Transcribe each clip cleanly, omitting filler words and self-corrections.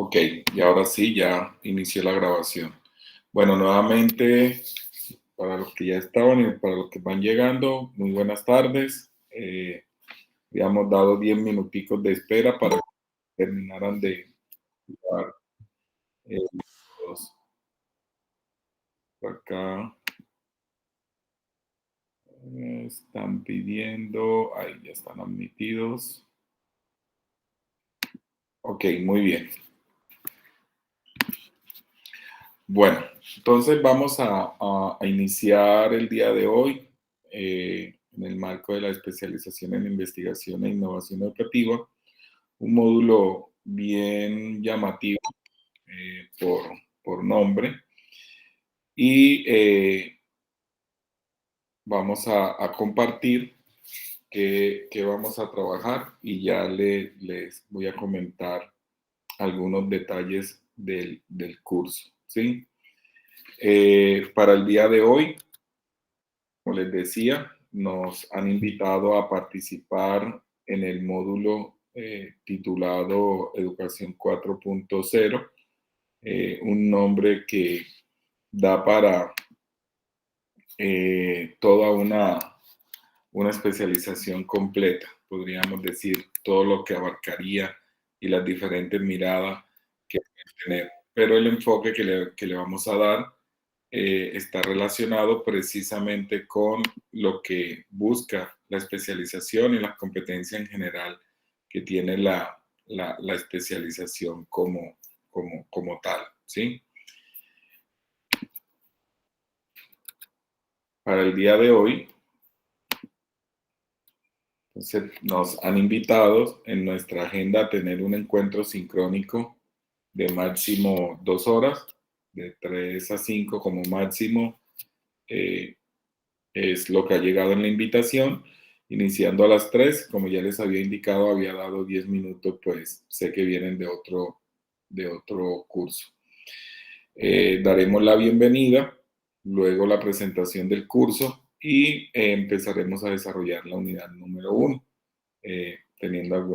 Ok, y ahora sí, ya inicié la grabación. Bueno, nuevamente, para los que ya estaban y para los que van llegando, muy buenas tardes. Habíamos dado 10 minuticos de espera para que terminaran de grabar, los- por acá. Están pidiendo, ahí ya están admitidos. Ok, muy bien. Bueno, entonces vamos a iniciar el día de hoy en el marco de la especialización en investigación e innovación educativa, un módulo bien llamativo por nombre y vamos a compartir qué vamos a trabajar y ya les voy a comentar algunos detalles del curso, ¿sí? Para el día de hoy, como les decía, nos han invitado a participar en el módulo titulado Educación 4.0, un nombre que da para toda una especialización completa, podríamos decir, todo lo que abarcaría y las diferentes miradas que pueden tener. Pero el enfoque que le vamos a dar está relacionado precisamente con lo que busca la especialización y las competencias en general que tiene la especialización como tal, ¿sí? Para el día de hoy, entonces, nos han invitado en nuestra agenda a tener un encuentro sincrónico de máximo 2 horas, de 3 a 5 como máximo. eh, es lo que ha llegado en la invitación, iniciando a las 3, como ya les había indicado, había dado 10 minutos, pues sé que vienen de otro curso. Daremos la bienvenida, luego la presentación del curso y empezaremos a desarrollar la unidad número 1, teniendo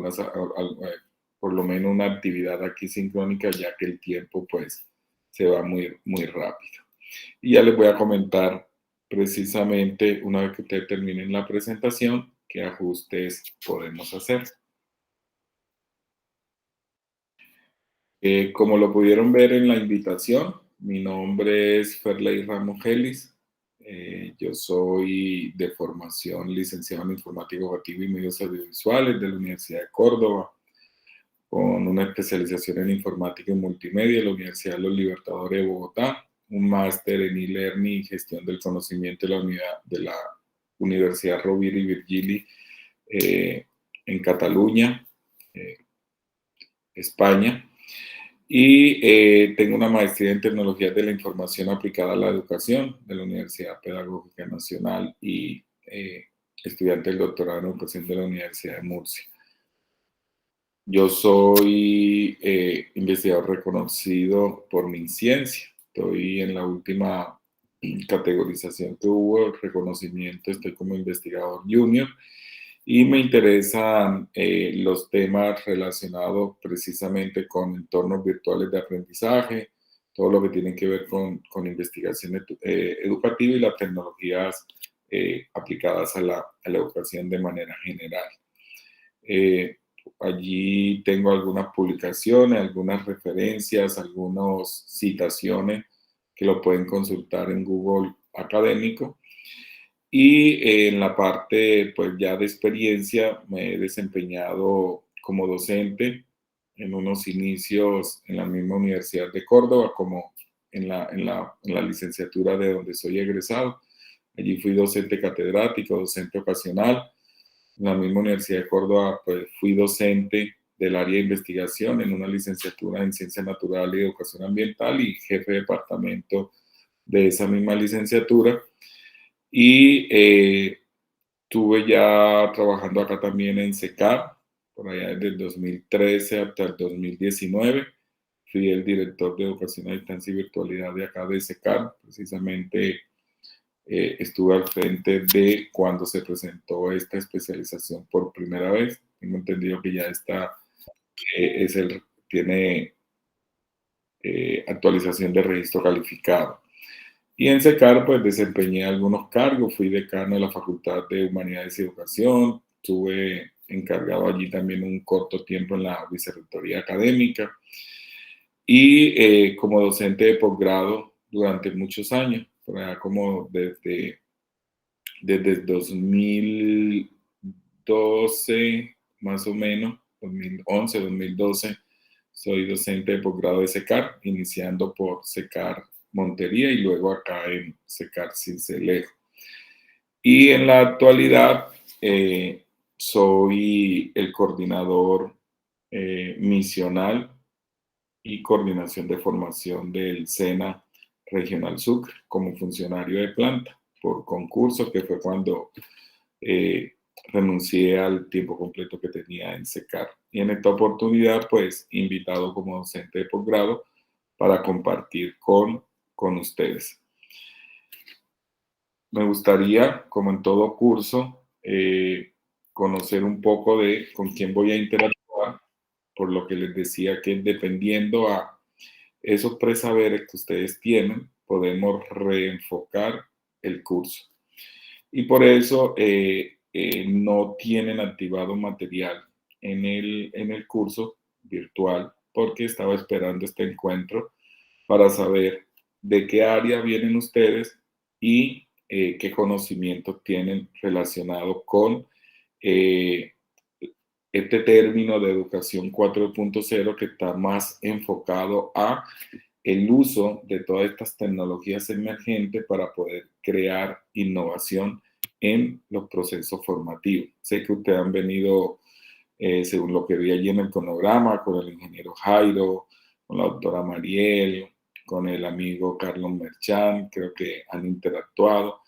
por lo menos una actividad aquí sincrónica, ya que el tiempo pues se va muy, muy rápido. Y ya les voy a comentar precisamente, una vez que ustedes terminen la presentación, qué ajustes podemos hacer. Como lo pudieron ver en la invitación, mi nombre es Ferley Ramos Gelis. Yo soy de formación licenciado en Informática Educativa y Medios Audiovisuales de la Universidad de Córdoba, con una especialización en Informática y Multimedia de la Universidad de los Libertadores de Bogotá, un máster en e-learning y gestión del conocimiento de la Universidad Rovira i Virgili en Cataluña, eh, España. Y tengo una maestría en tecnologías de la información aplicada a la educación de la Universidad Pedagógica Nacional y estudiante del doctorado en educación de la Universidad de Murcia. Yo soy investigador reconocido por mi ciencia. Estoy en la última categorización que hubo, el reconocimiento, estoy como investigador junior y me interesan los temas relacionados precisamente con entornos virtuales de aprendizaje, todo lo que tiene que ver con investigación educativa y las tecnologías aplicadas a la educación de manera general. Eh, Allí tengo algunas publicaciones, algunas referencias, algunas citaciones que lo pueden consultar en Google Académico. Y en la parte, pues ya de experiencia, me he desempeñado como docente en unos inicios en la misma Universidad de Córdoba, como en la licenciatura de donde soy egresado. Allí fui docente catedrático, docente ocasional. En la misma Universidad de Córdoba, pues fui docente del área de investigación en una licenciatura en Ciencias Naturales y Educación Ambiental y jefe de departamento de esa misma licenciatura. Y estuve ya trabajando acá también en SECAR, por allá desde el 2013 hasta el 2019. Fui el director de Educación a Distancia y Virtualidad de acá de SECAR, precisamente estuve al frente de cuando se presentó esta especialización por primera vez. Tengo entendido que ya está, tiene actualización de registro calificado. Y en SECAR, pues desempeñé algunos cargos, fui decano de la Facultad de Humanidades y Educación, estuve encargado allí también un corto tiempo en la vicerrectoría académica y como docente de posgrado durante muchos años, por allá como desde 2012, más o menos, 2011, 2012, soy docente de posgrado de SECAR, iniciando por SECAR Montería y luego acá en SECAR Sincelejo. Y en la actualidad soy el coordinador misional y coordinación de formación del SENA Regional Sucre como funcionario de planta por concurso, que fue cuando renuncié al tiempo completo que tenía en SECAR. Y en esta oportunidad, pues, invitado como docente de posgrado para compartir con ustedes. Me gustaría, como en todo curso, conocer un poco de con quién voy a interactuar, por lo que les decía que dependiendo a esos presaberes que ustedes tienen, podemos reenfocar el curso. Y por eso no tienen activado material en el curso virtual, porque estaba esperando este encuentro para saber de qué área vienen ustedes y qué conocimientos tienen relacionado con este término de educación 4.0 que está más enfocado a el uso de todas estas tecnologías emergentes para poder crear innovación en los procesos formativos. Sé que ustedes han venido, según lo que vi allí en el cronograma, con el ingeniero Jairo, con la doctora Mariel, con el amigo Carlos Merchán, creo que han interactuado.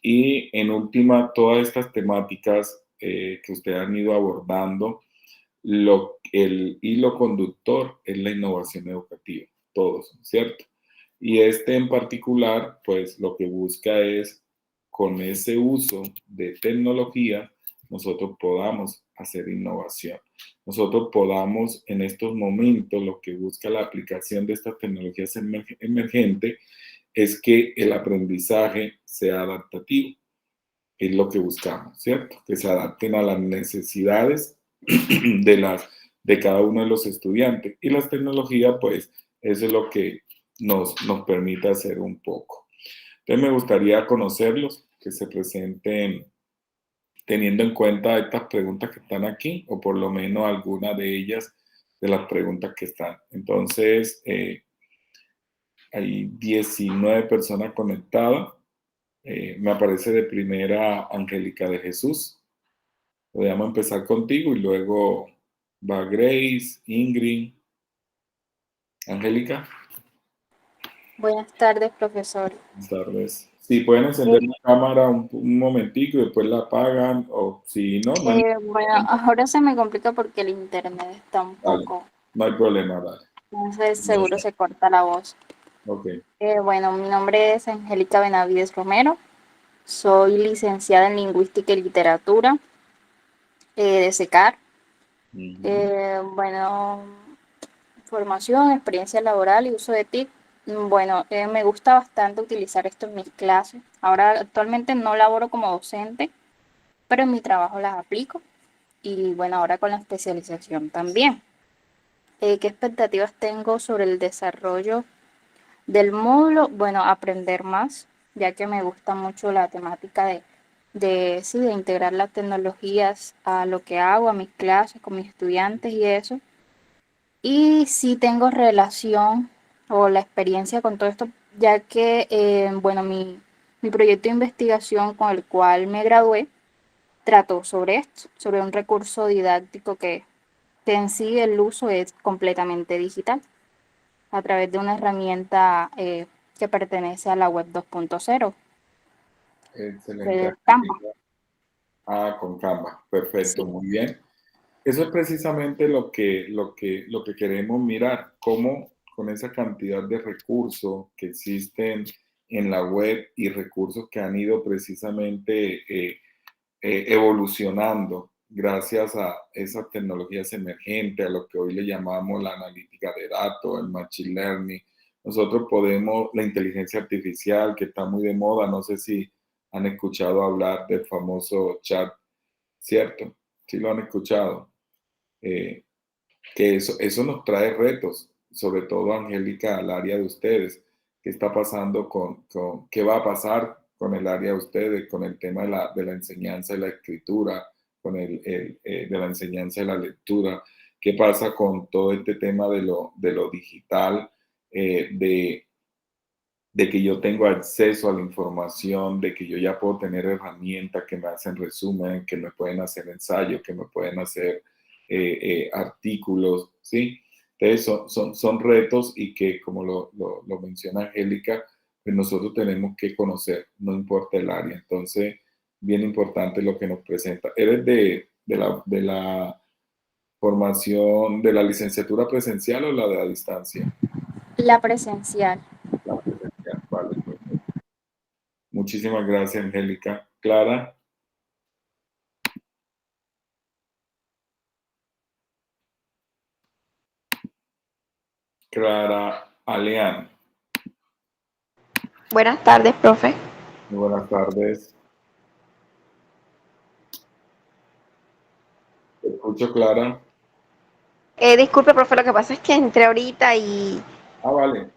Y en última, todas estas temáticas que ustedes han ido abordando, el hilo conductor es la innovación educativa, todos, ¿cierto? Y este en particular, pues lo que busca es, con ese uso de tecnología, nosotros podamos hacer innovación. Nosotros podamos, en estos momentos, lo que busca la aplicación de estas tecnologías emergentes es que el aprendizaje sea adaptativo. Es lo que buscamos, ¿cierto? Que se adapten a las necesidades de cada uno de los estudiantes. Y las tecnologías, pues, eso es lo que nos permite hacer un poco. Entonces, me gustaría conocerlos, que se presenten teniendo en cuenta estas preguntas que están aquí, o por lo menos alguna de ellas de las preguntas que están. Entonces, hay 19 personas conectadas. Me aparece de primera Angélica de Jesús. Podríamos empezar contigo y luego va Grace, Ingrid, Angélica. Buenas tardes, profesor. Buenas tardes. Si pueden encender la cámara un momentico y después la apagan, o si no, no hay, Bueno, ahora se me complica porque el internet está un dale, poco, no hay problema, dale. entonces seguro se corta la voz. Ok. Bueno, mi nombre es Angélica Benavides Romero, soy licenciada en Lingüística y Literatura de SECAR. Ujú. Bueno, formación, experiencia laboral y uso de TIC. Bueno, me gusta bastante utilizar esto en mis clases. Ahora actualmente no laboro como docente, pero en mi trabajo las aplico. Y bueno, ahora con la especialización también. ¿Qué expectativas tengo sobre el desarrollo del módulo? Bueno, aprender más, ya que me gusta mucho la temática sí, de integrar las tecnologías a lo que hago, a mis clases, con mis estudiantes y eso. Y sí tengo relación o la experiencia con todo esto, ya que, bueno, mi proyecto de investigación con el cual me gradué trató sobre esto, sobre un recurso didáctico que en sí el uso es completamente digital a través de una herramienta que pertenece a la web 2.0, Excelente, de Canva. Angélica. Ah, con Canva. Perfecto, Sí. muy bien. Eso es precisamente lo que queremos mirar, cómo con esa cantidad de recursos que existen en la web y recursos que han ido precisamente evolucionando gracias a esas tecnologías emergentes, a lo que hoy le llamamos la analítica de datos, el machine learning, nosotros podemos, la inteligencia artificial que está muy de moda, no sé si han escuchado hablar del famoso chat, ¿cierto? Sí lo han escuchado. Eh, que eso nos trae retos, sobre todo, Angélica, al área de ustedes. ¿Qué está pasando qué va a pasar con el área de ustedes, con el tema de la enseñanza de la escritura, con de la enseñanza de la lectura? ¿Qué pasa con todo este tema de lo digital, de que yo tengo acceso a la información, de que yo ya puedo tener herramientas que me hacen resumen, que me pueden hacer ensayos, que me pueden hacer artículos, ¿sí? Entonces son retos y que, como lo menciona Angélica, pues nosotros tenemos que conocer, no importa el área. Entonces, bien importante lo que nos presenta. ¿Eres de la formación, de la licenciatura presencial o la de a distancia? La presencial. La presencial, vale, perfecto. Muchísimas gracias, Angélica. Clara. Clara Aleán. Buenas tardes, profe. Muy buenas tardes. Te escucho, Clara. Disculpe, profe, lo que pasa es que entré ahorita y... Ah, vale.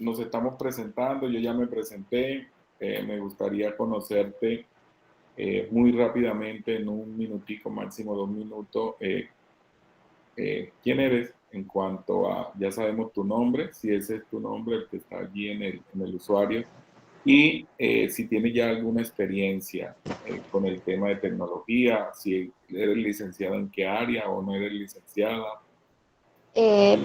Nos estamos presentando, yo ya me presenté. Me gustaría conocerte muy rápidamente, en un minutico, máximo 2 minutos. ¿Quién eres? En cuanto a, ya sabemos tu nombre, si ese es tu nombre, el que está allí en el usuario. Y si tienes ya alguna experiencia con el tema de tecnología, si eres licenciada en qué área o no eres licenciada.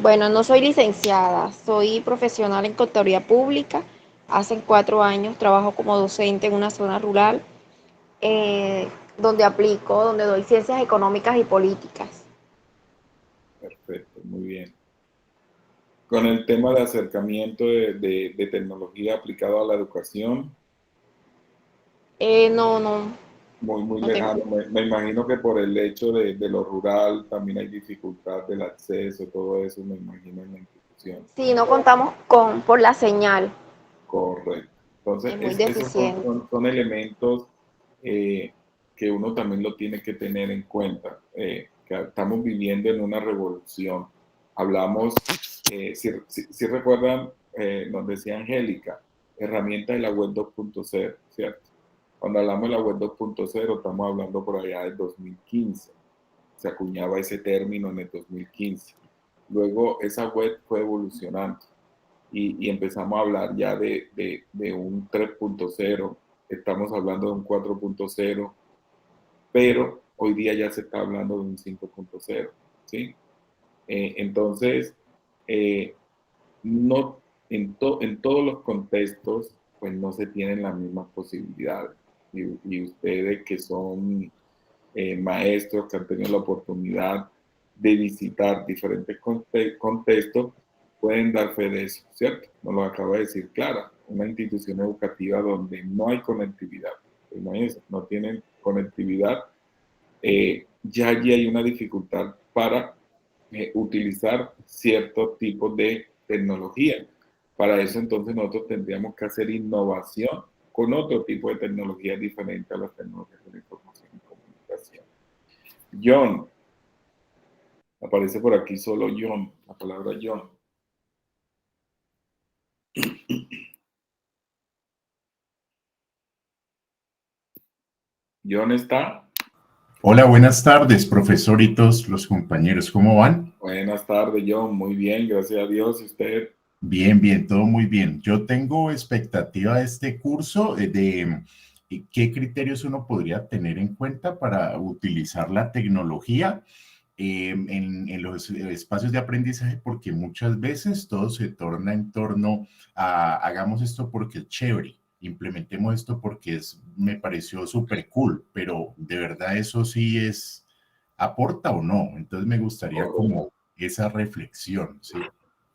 bueno, no soy licenciada, soy profesional en contaduría pública. Hace 4 años trabajo como docente en una zona rural, donde doy ciencias económicas y políticas. Perfecto, muy bien. Con el tema de acercamiento de tecnología aplicado a la educación, No, no, muy no tengo. lejano. Me imagino que por el hecho de lo rural también hay dificultad del acceso, todo eso, me imagino, en la institución. Sí, no contamos por la señal, Correcto. Entonces, es muy esos deficiente. son elementos que uno también lo tiene que tener en cuenta, que estamos viviendo en una revolución. Hablamos, si recuerdan, nos decía Angélica, herramienta de la web 2.0, ¿cierto? Cuando hablamos de la web 2.0, estamos hablando por allá del 2015. Se acuñaba ese término en el 2015. Luego, esa web fue evolucionando y empezamos a hablar ya de un 3.0, estamos hablando de un 4.0, pero hoy día ya se está hablando de un 5.0, ¿sí? Entonces, eh, no, en todos los contextos, pues no se tienen las mismas posibilidades. Y ustedes que son maestros que han tenido la oportunidad de visitar diferentes contextos, pueden dar fe de eso, ¿cierto? Nos lo acaba de decir Clara, una institución educativa donde no hay conectividad, imagínense, no tienen conectividad, ya allí hay una dificultad para utilizar ciertos tipos de tecnología. Para eso entonces nosotros tendríamos que hacer innovación con otro tipo de tecnología diferente a las tecnologías de la información y comunicación. John, aparece por aquí solo John, la palabra John. John está. Hola, buenas tardes, profesor y todos los compañeros. ¿Cómo van? Buenas tardes, John. Muy bien, gracias a Dios. ¿Y usted? Bien, bien, todo muy bien. Yo tengo expectativa de este curso qué criterios uno podría tener en cuenta para utilizar la tecnología en los espacios de aprendizaje, porque muchas veces todo se torna en torno a hagamos esto porque es chévere, implementemos esto porque me pareció súper cool, pero de verdad eso sí aporta o no. Entonces me gustaría Correcto. como esa reflexión, ¿sí?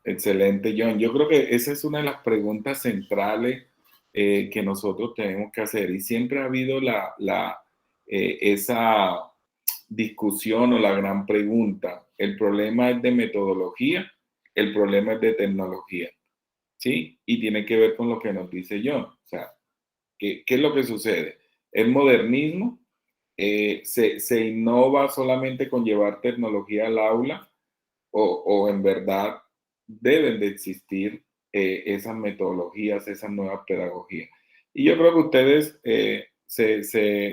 Excelente, John. Yo creo que esa es una de las preguntas centrales que nosotros tenemos que hacer. Y siempre ha habido esa discusión o la gran pregunta. El problema es de metodología, el problema es de tecnología, ¿sí? Y tiene que ver con lo que nos dice John. O sea, ¿qué es lo que sucede? El modernismo se innova solamente con llevar tecnología al aula o en verdad deben de existir esas metodologías, esas nuevas pedagogías. Y yo creo que ustedes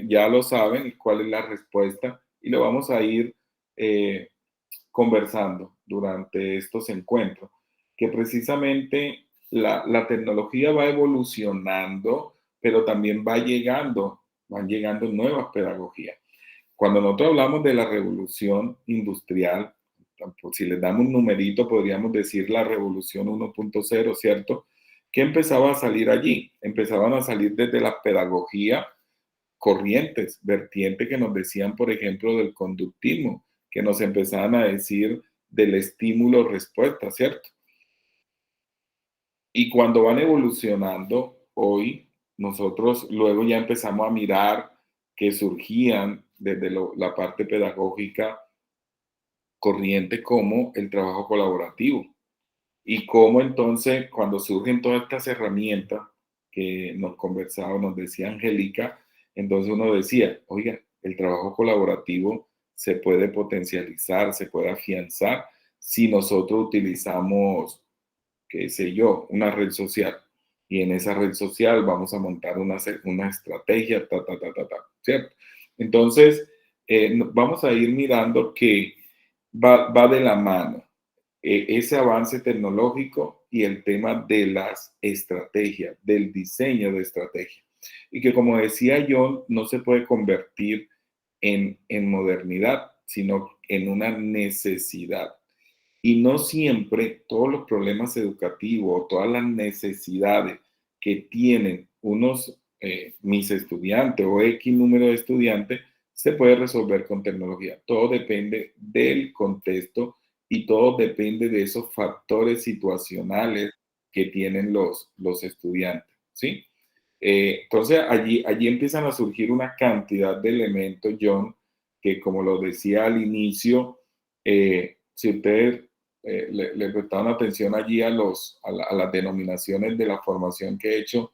ya lo saben cuál es la respuesta y lo vamos a ir conversando durante estos encuentros, que precisamente la tecnología va evolucionando, pero también van llegando nuevas pedagogías. Cuando nosotros hablamos de la revolución industrial, si les damos un numerito, podríamos decir la revolución 1.0, ¿cierto? ¿Qué empezaba a salir allí? Empezaban a salir desde la pedagogía corrientes, vertientes que nos decían, por ejemplo, del conductismo, que nos empezaban a decir del estímulo-respuesta, ¿cierto? Y cuando van evolucionando, hoy nosotros luego ya empezamos a mirar que surgían desde la parte pedagógica corriente como el trabajo colaborativo. Y cómo entonces, cuando surgen todas estas herramientas que nos decía Angélica, entonces uno decía, oiga, el trabajo colaborativo se puede potencializar, se puede afianzar si nosotros utilizamos, qué sé yo, una red social. Y en esa red social vamos a montar una estrategia, ¿cierto? Entonces, vamos a ir mirando que va de la mano ese avance tecnológico y el tema de las estrategias, del diseño de estrategia. Y que como decía John, no se puede convertir en modernidad, sino en una necesidad. Y no siempre todos los problemas educativos o todas las necesidades que tienen mis estudiantes o X número de estudiantes se puede resolver con tecnología. Todo depende del contexto y todo depende de esos factores situacionales que tienen los estudiantes, ¿sí? Entonces, allí empiezan a surgir una cantidad de elementos, John, que como lo decía al inicio, si ustedes le prestaron atención allí a las denominaciones de la formación que he hecho,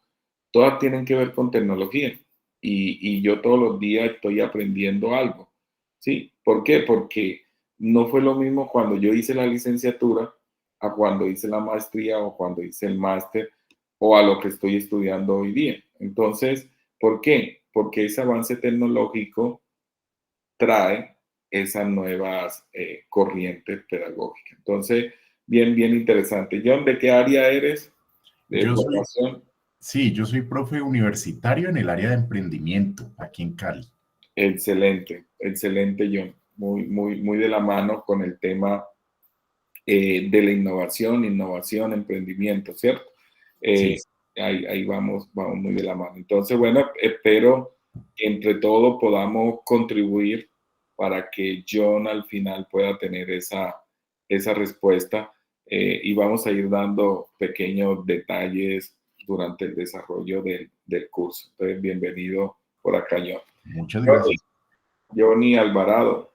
todas tienen que ver con tecnología. Y yo todos los días estoy aprendiendo algo, ¿sí? ¿Por qué? Porque no fue lo mismo cuando yo hice la licenciatura a cuando hice la maestría o cuando hice el máster o a lo que estoy estudiando hoy día. Entonces, ¿por qué? Porque ese avance tecnológico trae esas nuevas corrientes pedagógicas. Entonces, bien interesante. John, ¿de qué área eres de formación? Sí, yo soy profe universitario en el área de emprendimiento aquí en Cali. Excelente, John. Muy de la mano con el tema de la innovación, emprendimiento, ¿cierto? Sí. Ahí vamos muy de la mano. Entonces, bueno, espero que entre todos podamos contribuir para que John al final pueda tener esa respuesta y vamos a ir dando pequeños detalles durante el desarrollo del curso. Entonces, bienvenido por acá, John. Muchas gracias. Johnny Alvarado.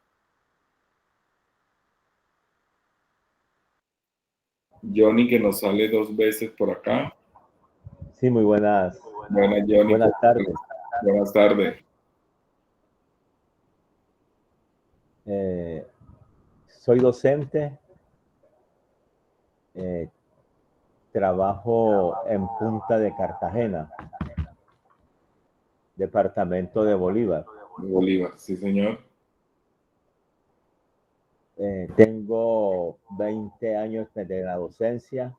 Johnny, que nos sale 2 veces por acá. Sí, muy buenas. Buenas, Johnny. Buenas tardes. Buenas tardes. Soy docente. Trabajo en Punta de Cartagena, departamento de Bolívar. Bolívar, sí, señor. Tengo 20 años de la docencia.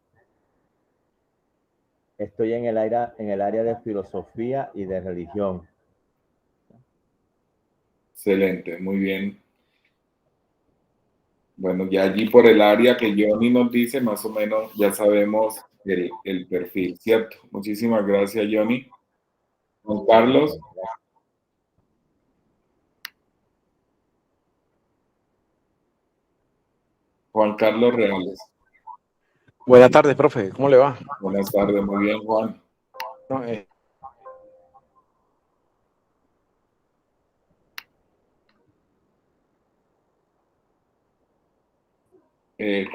Estoy en el área de filosofía y de religión. Excelente, muy bien. Bueno, ya allí por el área que Johnny nos dice, más o menos ya sabemos el perfil, ¿cierto? Muchísimas gracias, Johnny. Juan Carlos. Juan Carlos Reales. Buenas tardes, profe. ¿Cómo le va? Buenas tardes, muy bien, Juan. No,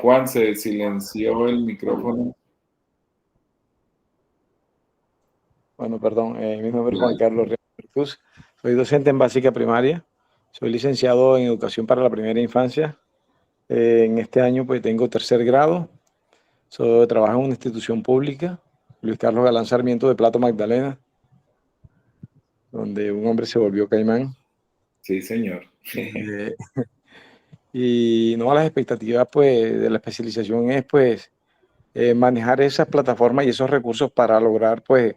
Juan, se silenció el micrófono. Bueno, perdón, mi nombre es Juan Carlos Cruz, soy docente en básica primaria, soy licenciado en educación para la primera infancia. En este año pues tengo tercer grado, trabajo en una institución pública, Luis Carlos Galán Sarmiento de Plato Magdalena, donde un hombre se volvió caimán. Sí, señor. Y no, las expectativas pues de la especialización es pues manejar esas plataformas y esos recursos para lograr pues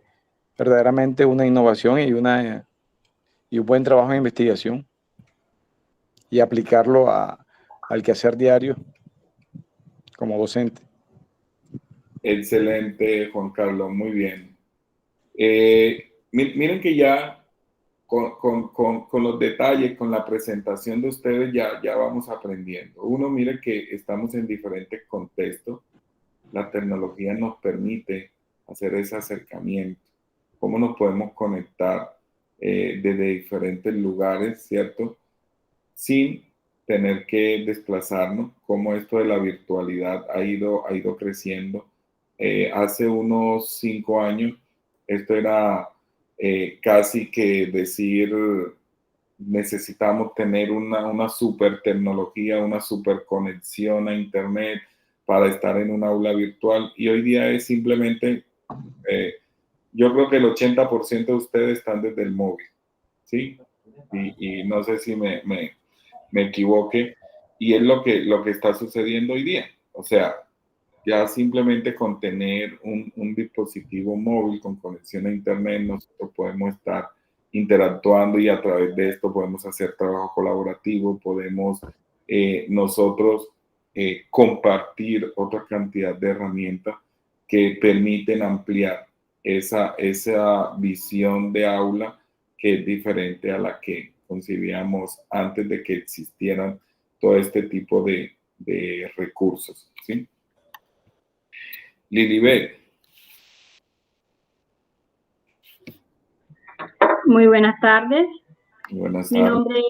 verdaderamente una innovación y un buen trabajo en investigación y aplicarlo al quehacer diario como docente. Excelente, Juan Carlos, muy bien. Miren que ya con los detalles, con la presentación de ustedes, ya vamos aprendiendo. Uno, mire que estamos en diferentes contextos. La tecnología nos permite hacer ese acercamiento. Cómo nos podemos conectar desde diferentes lugares, ¿cierto? Sin tener que desplazarnos, cómo esto de la virtualidad ha ido creciendo. Hace unos 5 años, esto era casi que decir, necesitamos tener una super tecnología, una super conexión a Internet para estar en un aula virtual, y hoy día es simplemente, yo creo que el 80% de ustedes están desde el móvil, ¿sí? Y no sé si me equivoque, y es lo que está sucediendo hoy día. O sea, ya simplemente con tener un dispositivo móvil con conexión a Internet, nosotros podemos estar interactuando, y a través de esto podemos hacer trabajo colaborativo, podemos nosotros compartir otra cantidad de herramientas que permiten ampliar esa visión de aula, que es diferente a la que concibíamos antes de que existieran todo este tipo de recursos, ¿sí? Lilibet. Muy buenas tardes. Buenas tardes.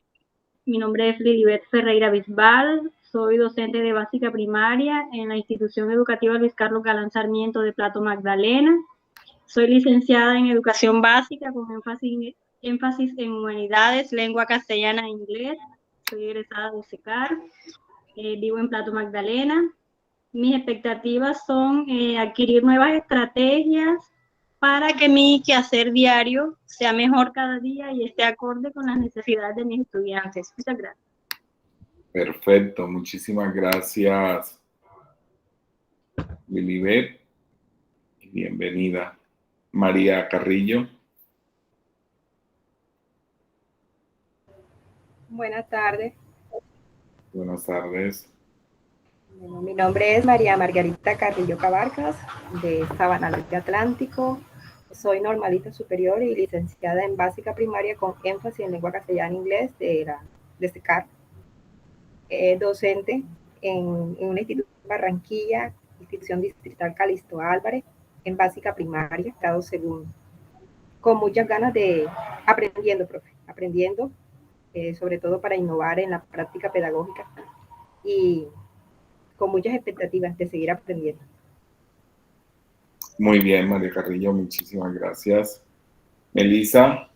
Mi nombre es Lilibet Ferreira Bisbal, soy docente de básica primaria en la institución educativa Luis Carlos Galán Sarmiento de Plato Magdalena. Soy licenciada en educación básica con énfasis en humanidades, lengua castellana e inglés. Soy egresada de SECAR, vivo en Plato Magdalena. Mis expectativas son adquirir nuevas estrategias para que mi quehacer diario sea mejor cada día y esté acorde con las necesidades de mis estudiantes. Muchas gracias. Perfecto, muchísimas gracias, Lilibet. Bienvenida. María Carrillo. Buenas tardes. Buenas tardes. Bueno, mi nombre es María Margarita Carrillo Cabarcas, de Sabana Norte Atlántico. Soy normalista superior y licenciada en básica primaria con énfasis en lengua castellana e inglés de SECAR. Docente en una institución de Barranquilla, institución distrital Calixto Álvarez, en básica primaria, grado segundo. Con muchas ganas de aprendiendo, sobre todo para innovar en la práctica pedagógica, y con muchas expectativas de seguir aprendiendo. Muy bien, María Carrillo, muchísimas gracias. Melissa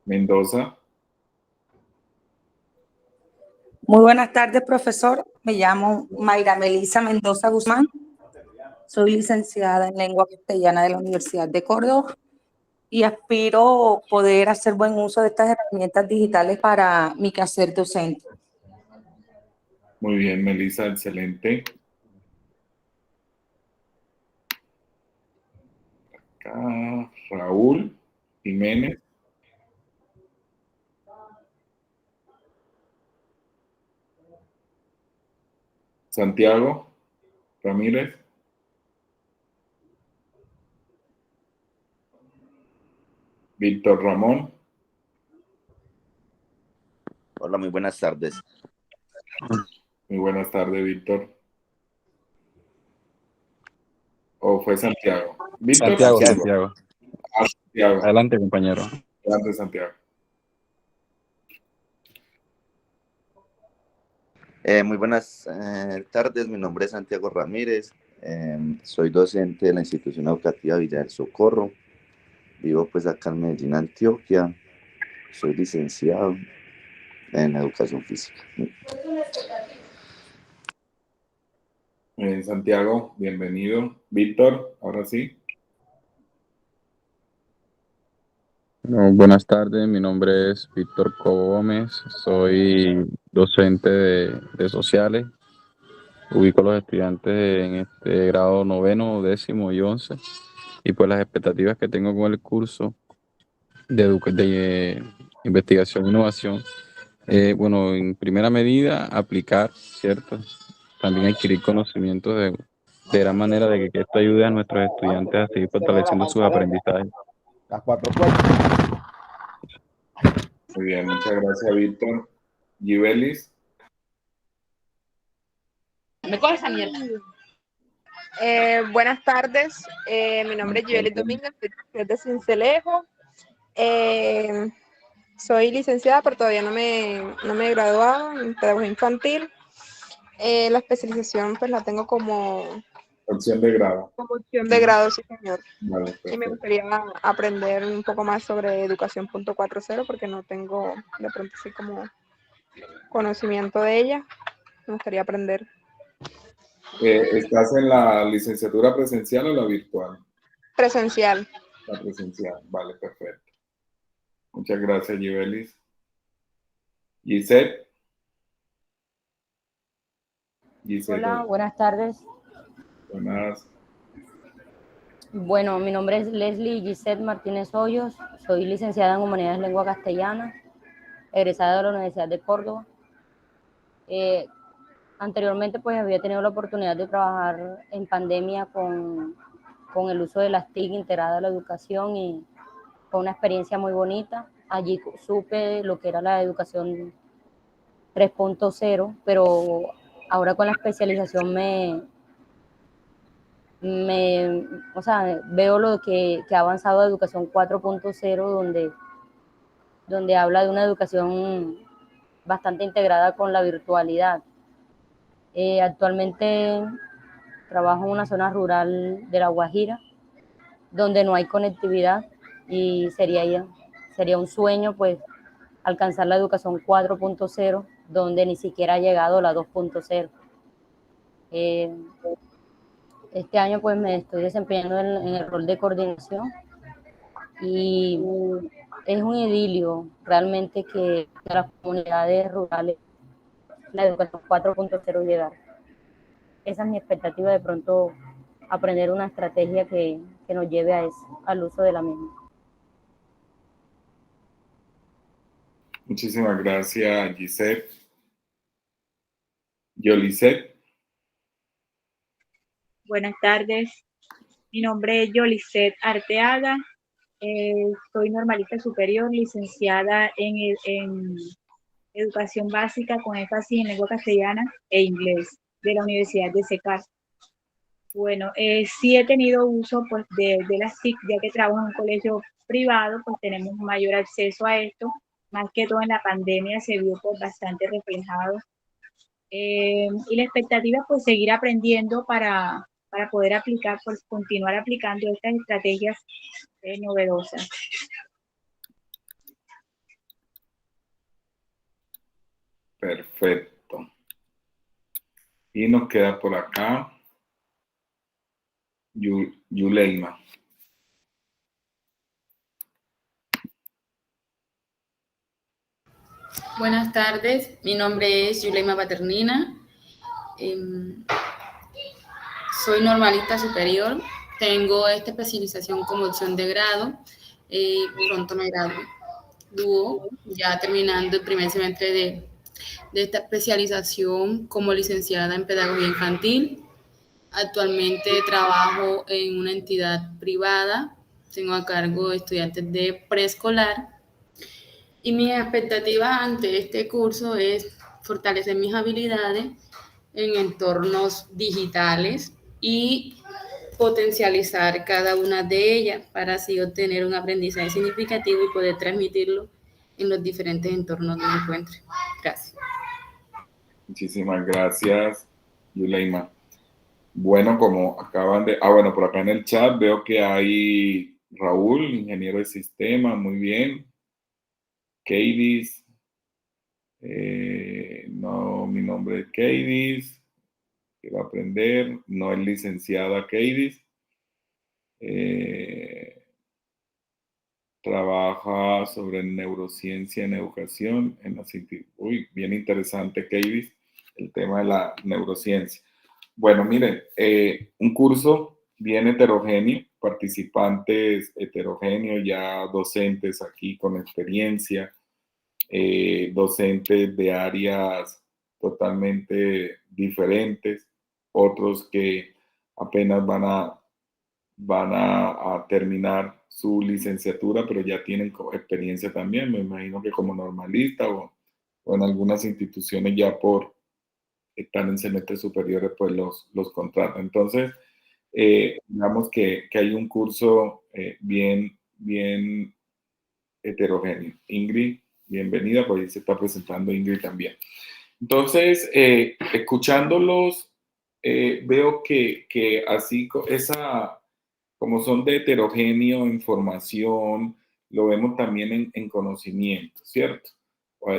Mendoza. Muy buenas tardes, profesor. Me llamo Mayra Melisa Mendoza Guzmán. Soy licenciada en lengua castellana de la Universidad de Córdoba y aspiro poder hacer buen uso de estas herramientas digitales para mi quehacer docente. Muy bien, Melissa, excelente. Acá, Raúl Jiménez. Santiago Ramírez. Víctor Ramón. Hola, muy buenas tardes. Muy buenas tardes, Víctor. ¿O fue Santiago? Víctor. Santiago. Santiago. Adelante, compañero. Adelante, Santiago. Muy buenas tardes, mi nombre es Santiago Ramírez, soy docente de la institución educativa Villa del Socorro, vivo pues acá en Medellín, Antioquia, soy licenciado en educación física. Santiago, bienvenido. Víctor, ahora sí. Bueno, buenas tardes, mi nombre es Víctor Cobo Gómez, soy docente de sociales, ubico a los estudiantes en este grado 9º, 10º y 11, y pues las expectativas que tengo con el curso de investigación e innovación, bueno, en primera medida aplicar, ¿cierto? También adquirir conocimientos de gran manera de que esto ayude a nuestros estudiantes a seguir fortaleciendo sus aprendizajes. Las 4 puertas. Muy bien, muchas gracias, Víctor. Gibelis. ¿Me coges esa mierda? Buenas tardes, mi nombre es Gibelis Domínguez, soy de Sincelejo. Soy licenciada, pero todavía no me he graduado en pedagogía infantil. La especialización pues la tengo como Opción de grado. Como opción de grado, sí, señor. Vale, Y me perfecto. gustaría aprender un poco más sobre educación 4.0 porque no tengo de pronto así como conocimiento de ella. Me gustaría aprender. ¿Estás en la licenciatura presencial o la virtual? Presencial. La presencial, vale, perfecto. Muchas gracias, Gibelis. Gisette. Hola, buenas tardes. Buenas. Bueno, mi nombre es Leslie Gisette Martínez Hoyos, soy licenciada en Humanidades Lengua Castellana, egresada de la Universidad de Córdoba. Anteriormente pues había tenido la oportunidad de trabajar en pandemia con el uso de las TIC integrada a la educación y fue una experiencia muy bonita. Allí supe lo que era la educación 3.0, pero ahora con la especialización o sea, veo lo que ha avanzado a educación 4.0, donde habla de una educación bastante integrada con la virtualidad. Actualmente trabajo en una zona rural de La Guajira, donde no hay conectividad y sería un sueño pues alcanzar la educación 4.0, donde ni siquiera ha llegado la 2.0. Este año pues me estoy desempeñando en el rol de coordinación y es un idilio realmente que a las comunidades rurales la educación 4.0 llegar. Esa es mi expectativa, de pronto aprender una estrategia que nos lleve a eso, al uso de la misma. Muchísimas gracias, Gisette. Yolisette. Buenas tardes, mi nombre es Yolisette Arteaga, soy normalista superior, licenciada en educación básica con énfasis en lengua castellana e inglés de la Universidad de SECAR. Bueno, sí he tenido uso pues, de las TIC, ya que trabajo en un colegio privado, pues tenemos mayor acceso a esto, más que todo en la pandemia se vio pues, bastante reflejado. Y la expectativa es pues, seguir aprendiendo para poder aplicar, pues continuar aplicando estas estrategias novedosas. Perfecto. Y nos queda por acá Yuleima. Buenas tardes, mi nombre es Yuleima Paternina. Soy normalista superior, tengo esta especialización como opción de grado, pronto me gradúo, ya terminando el primer semestre de esta especialización como licenciada en pedagogía infantil. Actualmente trabajo en una entidad privada, tengo a cargo estudiantes de preescolar y mi expectativa ante este curso es fortalecer mis habilidades en entornos digitales y potencializar cada una de ellas para así obtener un aprendizaje significativo y poder transmitirlo en los diferentes entornos donde me encuentre. Gracias. Muchísimas gracias, Yuleima. Bueno, como acaban de... Ah, bueno, por acá en el chat veo que hay Raúl, ingeniero de sistema, muy bien. Keidis. No, mi nombre es Keidis. Quiero aprender. No es licenciada Keidis. Trabaja sobre neurociencia en educación. Uy, bien interesante, Keidis, el tema de la neurociencia. Bueno, miren, un curso bien heterogéneo, participantes heterogéneos, ya docentes aquí con experiencia, docentes de áreas totalmente diferentes, otros que apenas van a terminar su licenciatura, pero ya tienen experiencia también, me imagino que como normalista o en algunas instituciones ya por están en semestres superiores, pues los contratan. Entonces, digamos que hay un curso bien heterogéneo. Ingrid, bienvenida, pues ahí se está presentando Ingrid también. Entonces, escuchándolos, veo que así, como son de heterogéneo en formación, lo vemos también en conocimiento, ¿cierto?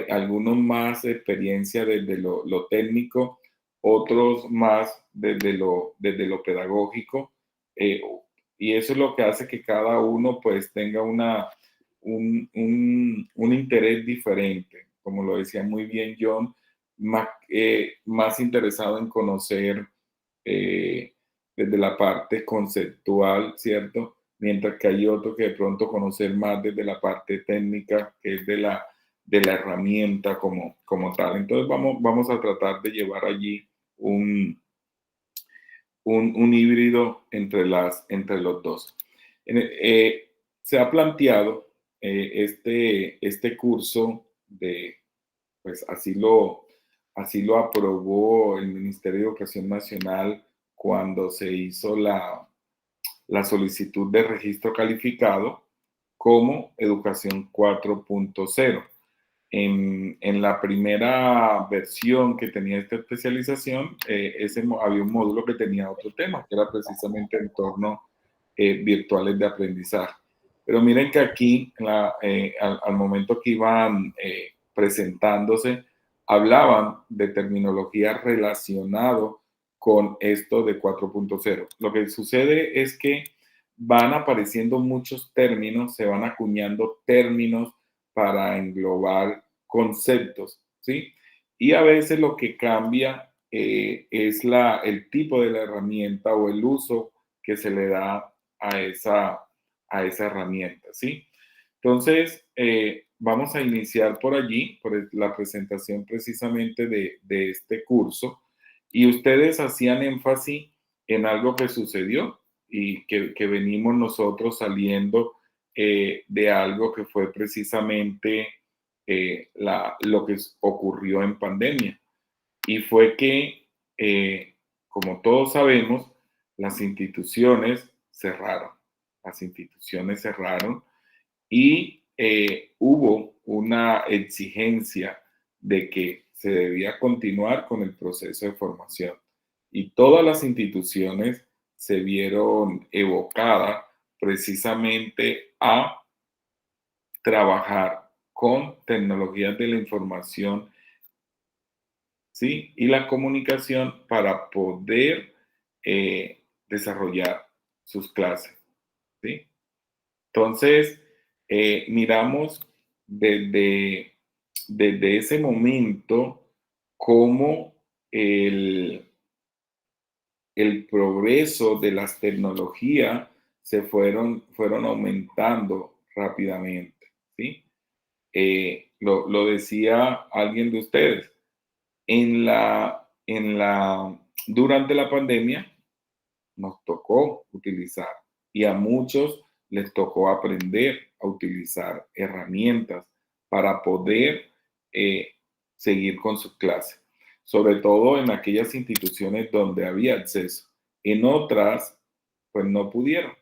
Algunos más de experiencia desde lo técnico, otros más desde lo pedagógico, y eso es lo que hace que cada uno pues tenga un interés diferente, como lo decía muy bien John, más interesado en conocer desde la parte conceptual, ¿cierto? Mientras que hay otro que de pronto conocer más desde la parte técnica, que es de la herramienta como tal. Entonces vamos a tratar de llevar allí un híbrido entre los dos. Se ha planteado este curso pues así lo aprobó el Ministerio de Educación Nacional cuando se hizo la solicitud de registro calificado como Educación 4.0. En la primera versión que tenía esta especialización, había un módulo que tenía otro tema, que era precisamente entornos virtuales de aprendizaje. Pero miren que aquí, al momento que iban presentándose, hablaban de terminología relacionado con esto de 4.0. Lo que sucede es que van apareciendo muchos términos, se van acuñando términos para englobar conceptos, ¿sí? Y a veces lo que cambia es el tipo de la herramienta o el uso que se le da a esa herramienta, ¿sí? Entonces, vamos a iniciar por allí, por la presentación precisamente de este curso, y ustedes hacían énfasis en algo que sucedió y que venimos nosotros saliendo de algo que fue precisamente lo que ocurrió en pandemia. Y fue que, como todos sabemos, las instituciones cerraron. Las instituciones cerraron y hubo una exigencia de que se debía continuar con el proceso de formación. Y todas las instituciones se vieron evocadas precisamente a trabajar con tecnologías de la información, ¿sí? Y la comunicación para poder desarrollar sus clases, ¿sí? Entonces, miramos desde ese momento cómo el progreso de las tecnologías se fueron aumentando rápidamente, ¿sí? Lo decía alguien de ustedes. Durante la pandemia nos tocó utilizar, y a muchos les tocó aprender a utilizar herramientas para poder seguir con sus clases, sobre todo en aquellas instituciones donde había acceso. En otras, pues no pudieron,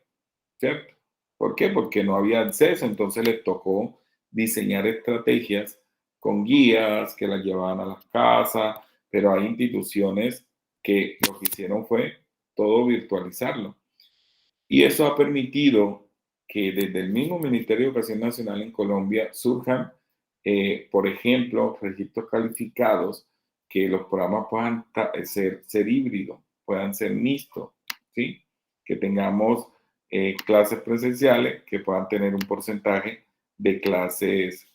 ¿cierto? ¿Por qué? Porque no había acceso, entonces les tocó diseñar estrategias con guías que las llevaban a las casas, pero hay instituciones que lo que hicieron fue todo virtualizarlo. Y eso ha permitido que desde el mismo Ministerio de Educación Nacional en Colombia surjan, por ejemplo, registros calificados, que los programas puedan ser híbridos, puedan ser mixtos, ¿sí? Que tengamos clases presenciales que puedan tener un porcentaje de clases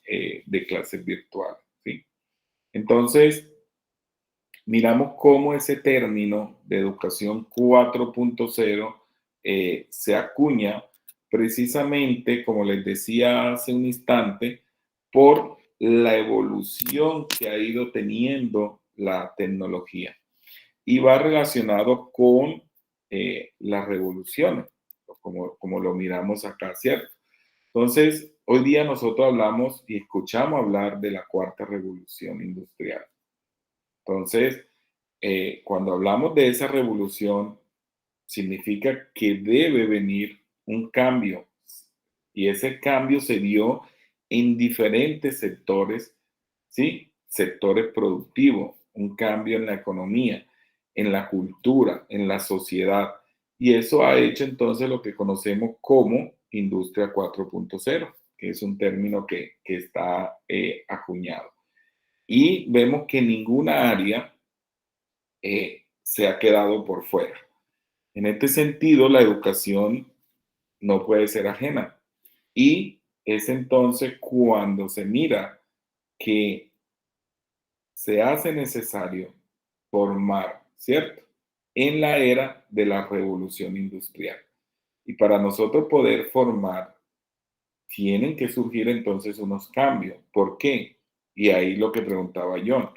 virtuales, ¿sí? Entonces, miramos cómo ese término de educación 4.0 se acuña precisamente, como les decía hace un instante, por la evolución que ha ido teniendo la tecnología. Y va relacionado con las revoluciones, como lo miramos acá, ¿cierto? Entonces, hoy día nosotros hablamos y escuchamos hablar de la cuarta revolución industrial. Entonces, cuando hablamos de esa revolución, significa que debe venir un cambio. Y ese cambio se dio en diferentes sectores, ¿sí? Sectores productivos, un cambio en la economía, en la cultura, en la sociedad. Y eso ha hecho entonces lo que conocemos como Industria 4.0, que es un término que está acuñado. Y vemos que ninguna área se ha quedado por fuera. En este sentido, la educación no puede ser ajena. Y es entonces cuando se mira que se hace necesario formar, ¿cierto? En la era de la revolución industrial. Y para nosotros poder formar, tienen que surgir entonces unos cambios. ¿Por qué? Y ahí lo que preguntaba John.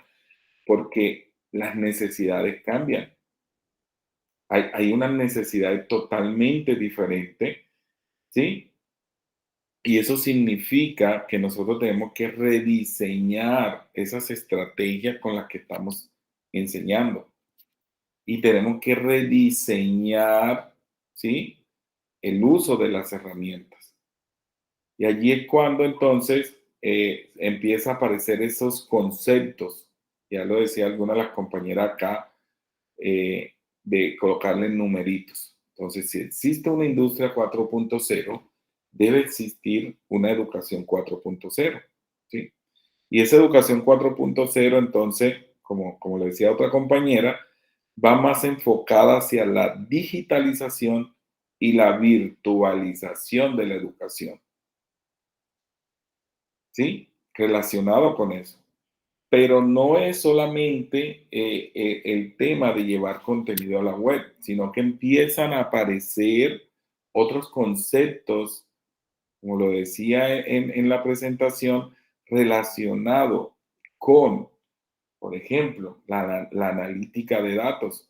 Porque las necesidades cambian. Hay unas necesidades totalmente diferentes, ¿sí? Y eso significa que nosotros tenemos que rediseñar esas estrategias con las que estamos enseñando. Y tenemos que rediseñar, ¿sí? El uso de las herramientas. Y allí es cuando entonces empieza a aparecer esos conceptos. Ya lo decía alguna de las compañeras acá, de colocarle numeritos. Entonces, si existe una industria 4.0, debe existir una educación 4.0, ¿sí? Y esa educación 4.0, entonces, como le decía otra compañera, va más enfocada hacia la digitalización y la virtualización de la educación, ¿sí? Relacionado con eso. Pero no es solamente el tema de llevar contenido a la web, sino que empiezan a aparecer otros conceptos, como lo decía en la presentación, relacionado con, por ejemplo, la analítica de datos,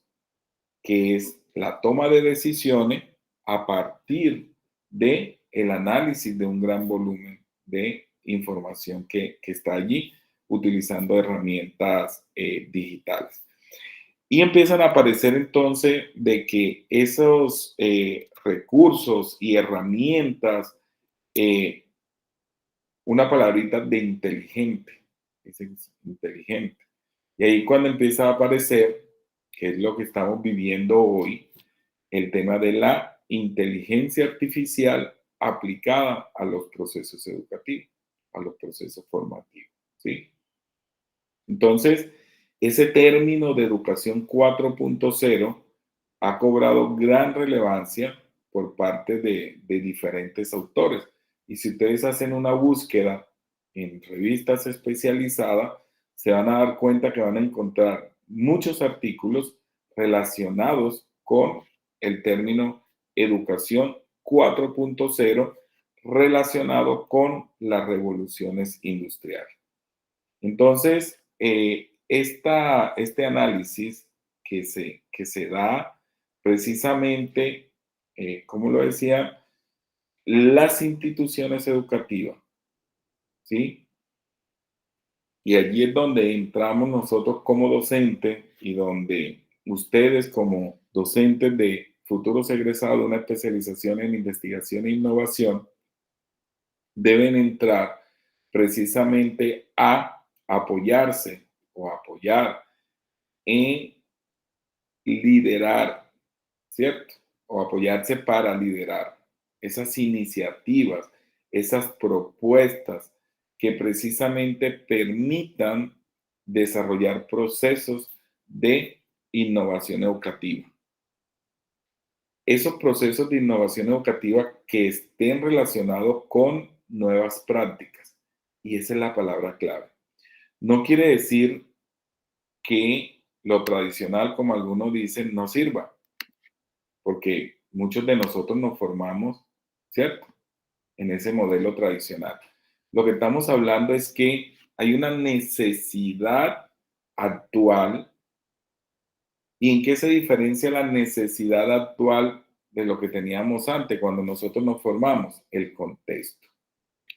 que es la toma de decisiones a partir del análisis de un gran volumen de información que está allí, utilizando herramientas digitales. Y empiezan a aparecer entonces de que esos recursos y herramientas, una palabrita de inteligente, es inteligente. Y ahí cuando empieza a aparecer, que es lo que estamos viviendo hoy, el tema de la inteligencia artificial aplicada a los procesos educativos, a los procesos formativos, ¿sí? Entonces, ese término de educación 4.0 ha cobrado gran relevancia por parte de diferentes autores. Y si ustedes hacen una búsqueda en revistas especializadas, se van a dar cuenta que van a encontrar muchos artículos relacionados con el término educación 4.0 relacionado con las revoluciones industriales. Entonces, este análisis que se da precisamente, como lo decía, las instituciones educativas, ¿sí? Y allí es donde entramos nosotros como docentes y donde ustedes como docentes de futuros egresados de una especialización en investigación e innovación deben entrar precisamente a apoyarse o apoyar en liderar, ¿cierto? O apoyarse para liderar esas iniciativas, esas propuestas que precisamente permitan desarrollar procesos de innovación educativa. Esos procesos de innovación educativa que estén relacionados con nuevas prácticas. Y esa es la palabra clave. No quiere decir que lo tradicional, como algunos dicen, no sirva, porque muchos de nosotros nos formamos, ¿cierto?, en ese modelo tradicional. Lo que estamos hablando es que hay una necesidad actual. ¿Y en qué se diferencia la necesidad actual de lo que teníamos antes cuando nosotros nos formamos? El contexto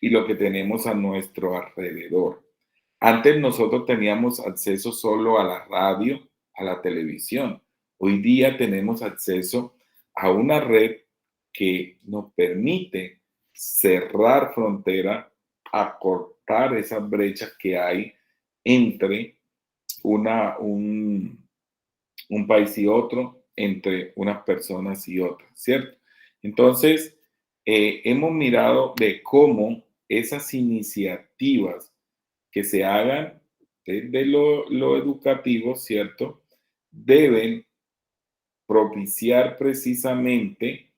y lo que tenemos a nuestro alrededor. Antes nosotros teníamos acceso solo a la radio, a la televisión. Hoy día tenemos acceso a una red que nos permite cerrar frontera, acortar esas brechas que hay entre un país y otro, entre unas personas y otras, ¿cierto? Entonces, hemos mirado de cómo esas iniciativas que se hagan desde lo educativo, ¿cierto?, deben propiciar precisamente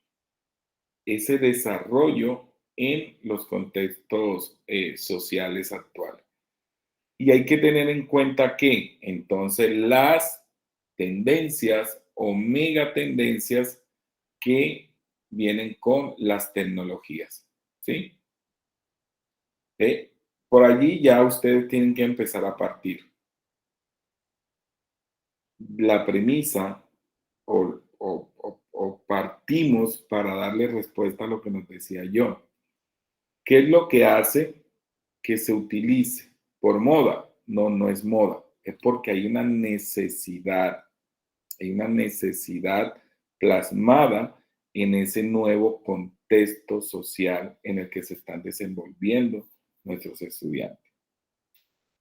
ese desarrollo en los contextos sociales actuales. Y hay que tener en cuenta que entonces las tendencias o megatendencias que vienen con las tecnologías, ¿sí? Por allí ya ustedes tienen que empezar a partir. La premisa o partimos para darle respuesta a lo que nos decía yo. ¿Qué es lo que hace que se utilice por moda? No, no es moda. Es porque hay una necesidad. Hay una necesidad plasmada en ese nuevo contexto social en el que se están desenvolviendo nuestros estudiantes.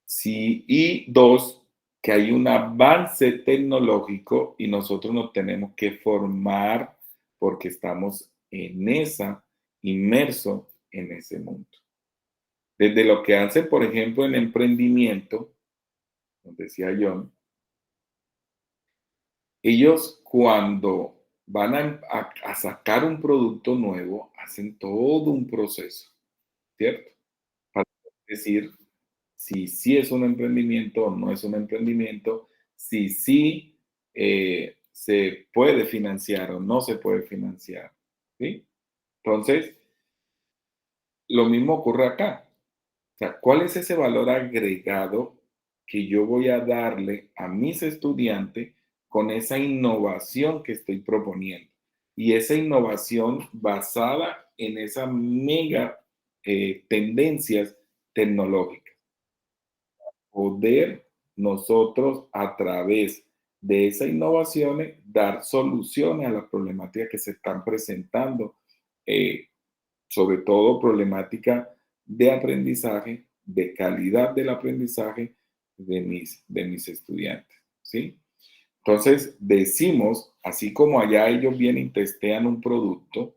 Sí, y dos, que hay un avance tecnológico y nosotros nos tenemos que formar porque estamos inmersos en ese mundo. Desde lo que hace, por ejemplo, en emprendimiento, como decía John, ellos cuando van a sacar un producto nuevo, hacen todo un proceso, ¿cierto? Para decir si sí es un emprendimiento o no es un emprendimiento, si sí se puede financiar o no se puede financiar, ¿sí? Entonces, lo mismo ocurre acá. O sea, ¿cuál es ese valor agregado que yo voy a darle a mis estudiantes con esa innovación que estoy proponiendo? Y esa innovación basada en esas mega tendencias tecnológicas. Poder nosotros a través de esas innovaciones dar soluciones a las problemáticas que se están presentando, sobre todo problemática de aprendizaje, de calidad del aprendizaje de mis estudiantes, ¿sí? Entonces, decimos, así como allá ellos vienen y testean un producto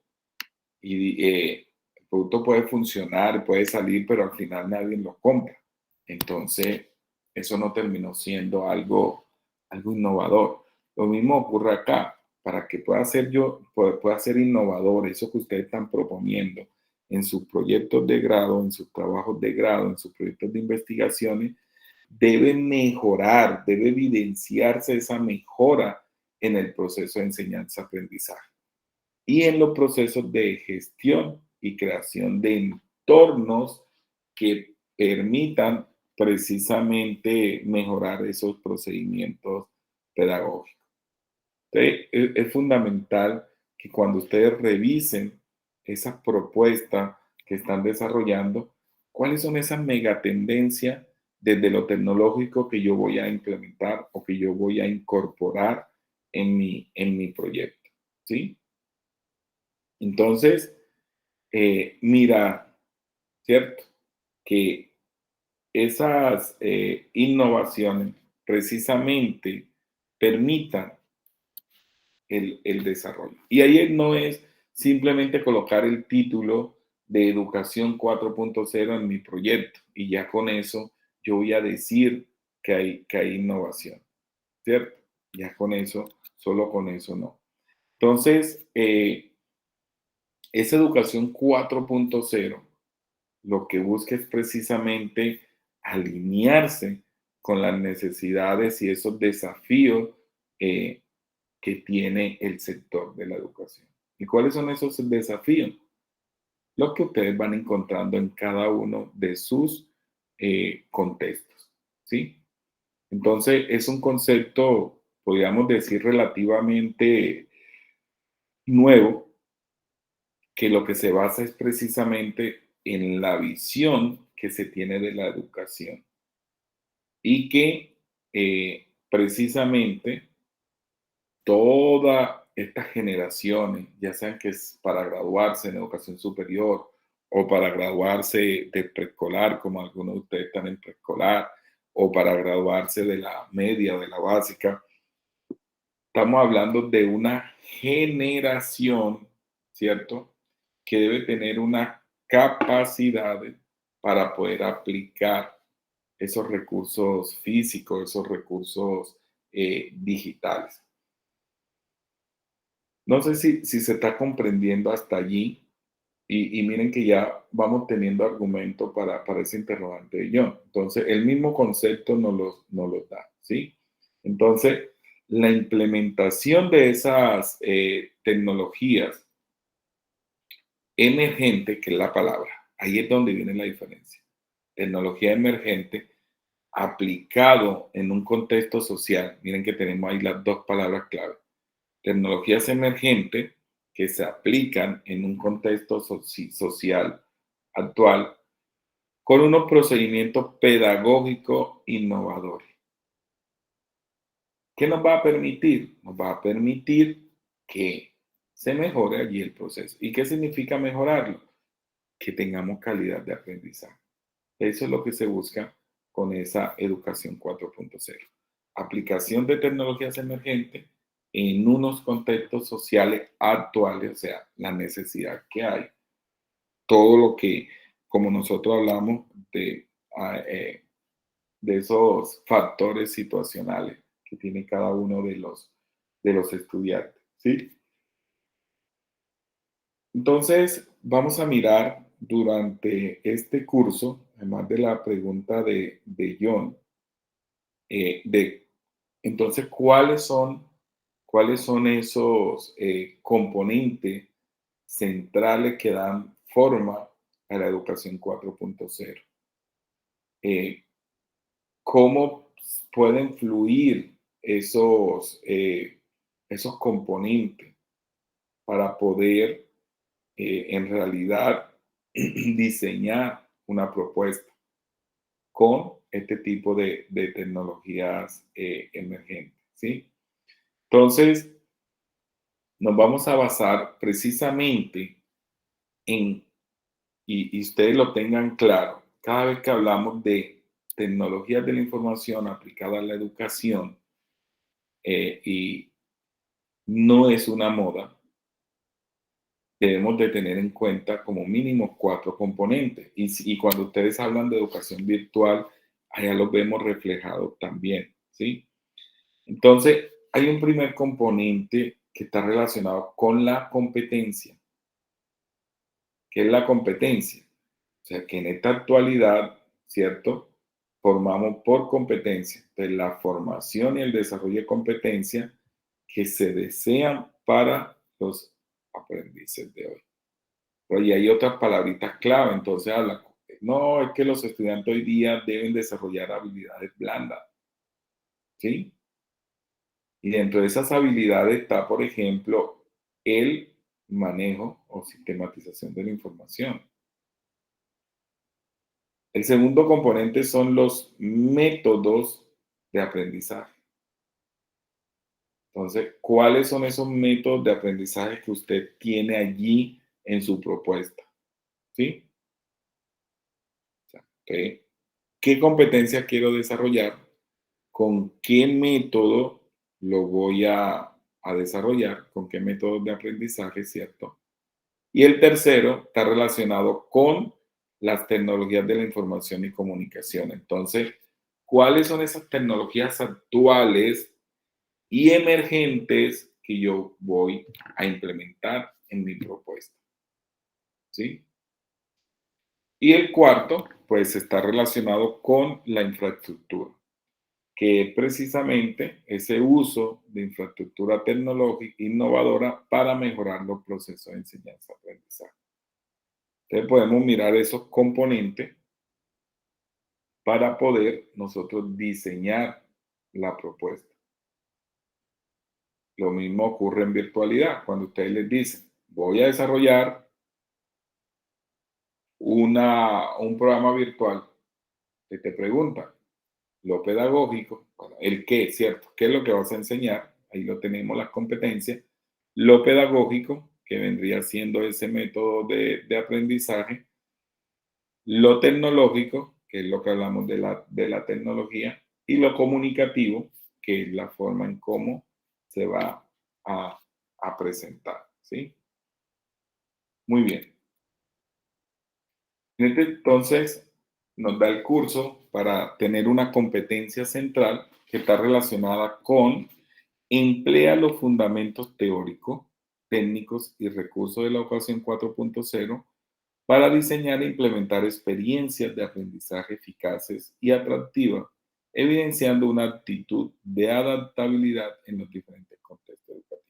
y el producto puede funcionar, puede salir, pero al final nadie lo compra. Entonces, eso no terminó siendo algo innovador. Lo mismo ocurre acá. Para que pueda ser innovador, eso que ustedes están proponiendo en sus proyectos de grado, en sus trabajos de grado, en sus proyectos de investigaciones, debe mejorar, debe evidenciarse esa mejora en el proceso de enseñanza-aprendizaje y en los procesos de gestión y creación de entornos que permitan precisamente mejorar esos procedimientos pedagógicos. Entonces, es fundamental que cuando ustedes revisen esas propuestas que están desarrollando, ¿cuáles son esas megatendencias desde lo tecnológico que yo voy a implementar o que yo voy a incorporar en mi proyecto? ¿Sí? Entonces, mira, ¿cierto? Que esas innovaciones precisamente permitan el desarrollo. Y ahí no es simplemente colocar el título de Educación 4.0 en mi proyecto y ya con eso yo voy a decir que hay innovación, ¿cierto? Ya con eso, solo con eso no. Entonces, esa Educación 4.0 lo que busca es precisamente alinearse con las necesidades y esos desafíos que tiene el sector de la educación. ¿Y cuáles son esos desafíos? Lo que ustedes van encontrando en cada uno de sus contextos, ¿sí? Entonces, es un concepto, podríamos decir, relativamente nuevo, que lo que se basa es precisamente en la visión que se tiene de la educación y que precisamente todas estas generaciones, ya sean que es para graduarse en educación superior o para graduarse de preescolar, como algunos de ustedes están en preescolar, o para graduarse de la media o de la básica, estamos hablando de una generación, ¿cierto?, que debe tener una capacidad para poder aplicar esos recursos físicos, esos recursos digitales. No sé si se está comprendiendo hasta allí y miren que ya vamos teniendo argumento para ese interrogante de John. Entonces, el mismo concepto nos lo da, ¿sí? Entonces, la implementación de esas tecnologías emergente, que es la palabra, ahí es donde viene la diferencia. Tecnología emergente aplicado en un contexto social. Miren que tenemos ahí las dos palabras clave. Tecnologías emergentes que se aplican en un contexto social actual con unos procedimientos pedagógicos innovadores. ¿Qué nos va a permitir? Nos va a permitir que se mejore allí el proceso. ¿Y qué significa mejorarlo? Que tengamos calidad de aprendizaje. Eso es lo que se busca con esa educación 4.0. Aplicación de tecnologías emergentes en unos contextos sociales actuales, o sea, la necesidad que hay. Todo lo que, como nosotros hablamos de esos factores situacionales que tiene cada uno de los estudiantes, ¿sí? Entonces, vamos a mirar durante este curso, además de la pregunta de John, entonces, ¿cuáles son esos componentes centrales que dan forma a la educación 4.0? ¿Cómo pueden fluir esos componentes para poder en realidad diseñar una propuesta con este tipo de tecnologías emergentes, ¿sí? Entonces, nos vamos a basar precisamente en, y ustedes lo tengan claro, cada vez que hablamos de tecnologías de la información aplicada a la educación, y no es una moda, debemos de tener en cuenta como mínimo 4 componentes. Y cuando ustedes hablan de educación virtual, allá los vemos reflejados también, ¿sí? Entonces, hay un primer componente que está relacionado con la competencia. ¿Qué es la competencia? O sea, que en esta actualidad, ¿cierto?, formamos por competencia. Entonces, la formación y el desarrollo de competencia que se desean para los aprendices de hoy. Pero y hay otras palabritas clave, entonces habla, no, es que los estudiantes hoy día deben desarrollar habilidades blandas, ¿sí? Y dentro de esas habilidades está, por ejemplo, el manejo o sistematización de la información. El segundo componente son los métodos de aprendizaje. Entonces, ¿cuáles son esos métodos de aprendizaje que usted tiene allí en su propuesta? ¿Sí? Okay. ¿Qué competencia quiero desarrollar? ¿Con qué método lo voy a desarrollar, con qué métodos de aprendizaje, ¿cierto? Y el tercero está relacionado con las tecnologías de la información y comunicación. Entonces, ¿cuáles son esas tecnologías actuales y emergentes que yo voy a implementar en mi propuesta? ¿Sí? Y el cuarto, pues está relacionado con la infraestructura, que es precisamente ese uso de infraestructura tecnológica innovadora para mejorar los procesos de enseñanza-aprendizaje. Entonces podemos mirar esos componentes para poder nosotros diseñar la propuesta. Lo mismo ocurre en virtualidad, cuando ustedes les dicen, voy a desarrollar un programa virtual, que te preguntan, lo pedagógico, bueno, el qué, ¿cierto? ¿Qué es lo que vas a enseñar? Ahí lo tenemos, las competencias. Lo pedagógico, que vendría siendo ese método de aprendizaje. Lo tecnológico, que es lo que hablamos de la tecnología. Y lo comunicativo, que es la forma en cómo se va a presentar, ¿sí? Muy bien. Entonces, nos da el curso para tener una competencia central que está relacionada con emplea los fundamentos teóricos, técnicos y recursos de la educación 4.0 para diseñar e implementar experiencias de aprendizaje eficaces y atractivas, evidenciando una actitud de adaptabilidad en los diferentes contextos educativos.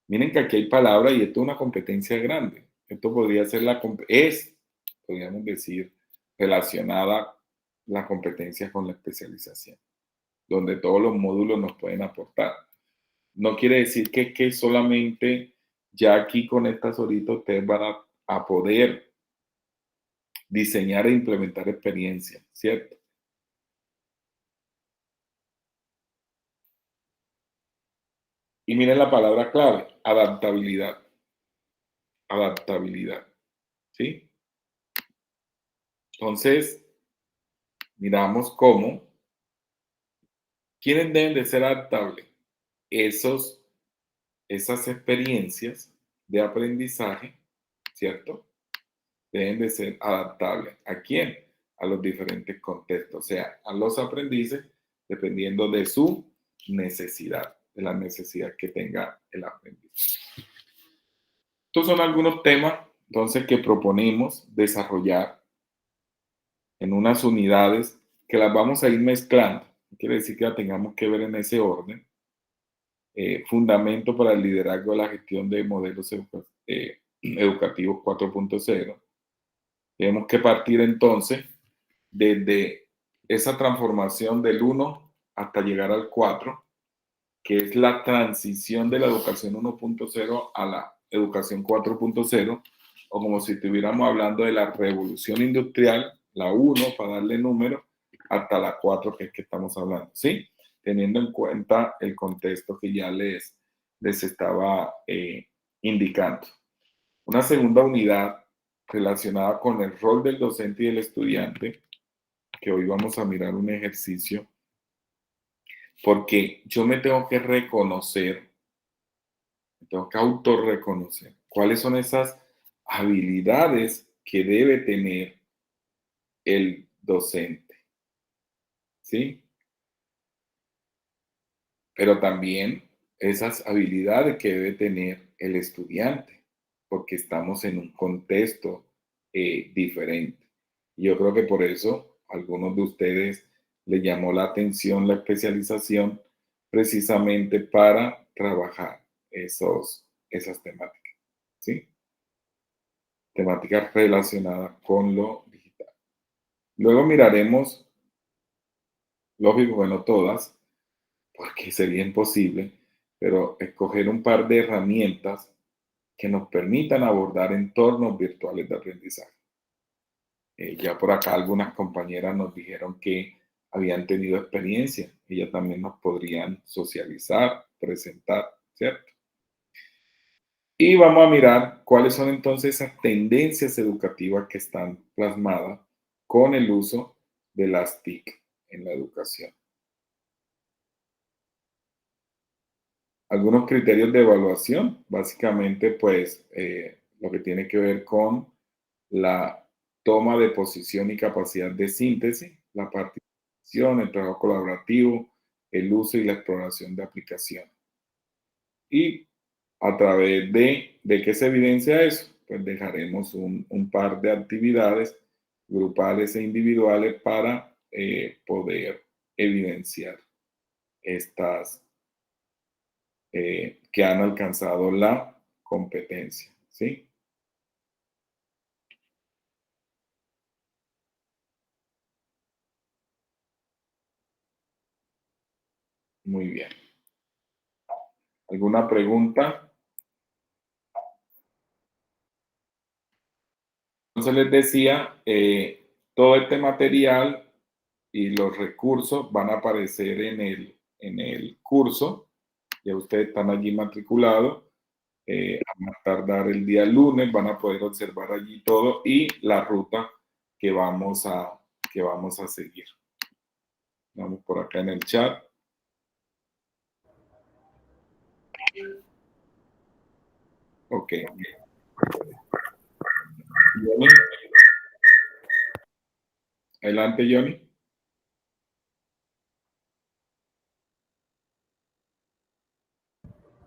Miren que aquí hay palabras y esto es una competencia grande. Esto podría ser podríamos decir, relacionada la competencia con la especialización, donde todos los módulos nos pueden aportar. No quiere decir que solamente ya aquí con estas horitas ustedes van a poder diseñar e implementar experiencias, ¿cierto? Y miren la palabra clave, adaptabilidad. Adaptabilidad, ¿sí? Entonces, miramos cómo, ¿quiénes deben de ser adaptables? Esas experiencias de aprendizaje, ¿cierto? Deben de ser adaptables. ¿A quién? A los diferentes contextos, o sea, a los aprendices, dependiendo de su necesidad, de la necesidad que tenga el aprendiz. Estos son algunos temas, entonces, que proponemos desarrollar en unas unidades que las vamos a ir mezclando. No quiere decir que la tengamos que ver en ese orden. Fundamento para el liderazgo de la gestión de modelos educativos 4.0. Tenemos que partir entonces desde esa transformación del 1 hasta llegar al 4, que es la transición de la educación 1.0 a la educación 4.0, o como si estuviéramos hablando de la revolución industrial, la 1 para darle número, hasta la 4 que es que estamos hablando, ¿sí? Teniendo en cuenta el contexto que ya les estaba indicando. Una segunda unidad relacionada con el rol del docente y del estudiante, que hoy vamos a mirar un ejercicio, porque yo me tengo que reconocer, me tengo que autorreconocer cuáles son esas habilidades que debe tener el docente, ¿sí? Pero también esas habilidades que debe tener el estudiante, porque estamos en un contexto diferente. Y yo creo que por eso a algunos de ustedes les llamó la atención la especialización precisamente para trabajar esas temáticas, ¿sí? Temáticas relacionadas con lo digital. Luego miraremos, lógico que no todas, porque sería imposible, pero escoger un par de herramientas que nos permitan abordar entornos virtuales de aprendizaje. Ya por acá algunas compañeras nos dijeron que habían tenido experiencia, ellas también nos podrían socializar, presentar, ¿cierto? Y vamos a mirar cuáles son entonces esas tendencias educativas que están plasmadas con el uso de las TIC en la educación. algunos criterios de evaluación, básicamente pues lo que tiene que ver con la toma de posición y capacidad de síntesis, la participación, el trabajo colaborativo, el uso y la exploración de aplicaciones. Y a través de qué se evidencia eso, pues dejaremos un par de actividades grupales e individuales para poder evidenciar estas que han alcanzado la competencia, ¿sí? Muy bien. ¿Alguna pregunta? Entonces les decía, todo este material y los recursos van a aparecer en el curso. Ya ustedes están allí matriculados. A más tardar el día lunes van a poder observar allí todo y la ruta que vamos a seguir. Vamos por acá en el chat. Ok. Johnny. Adelante, Johnny.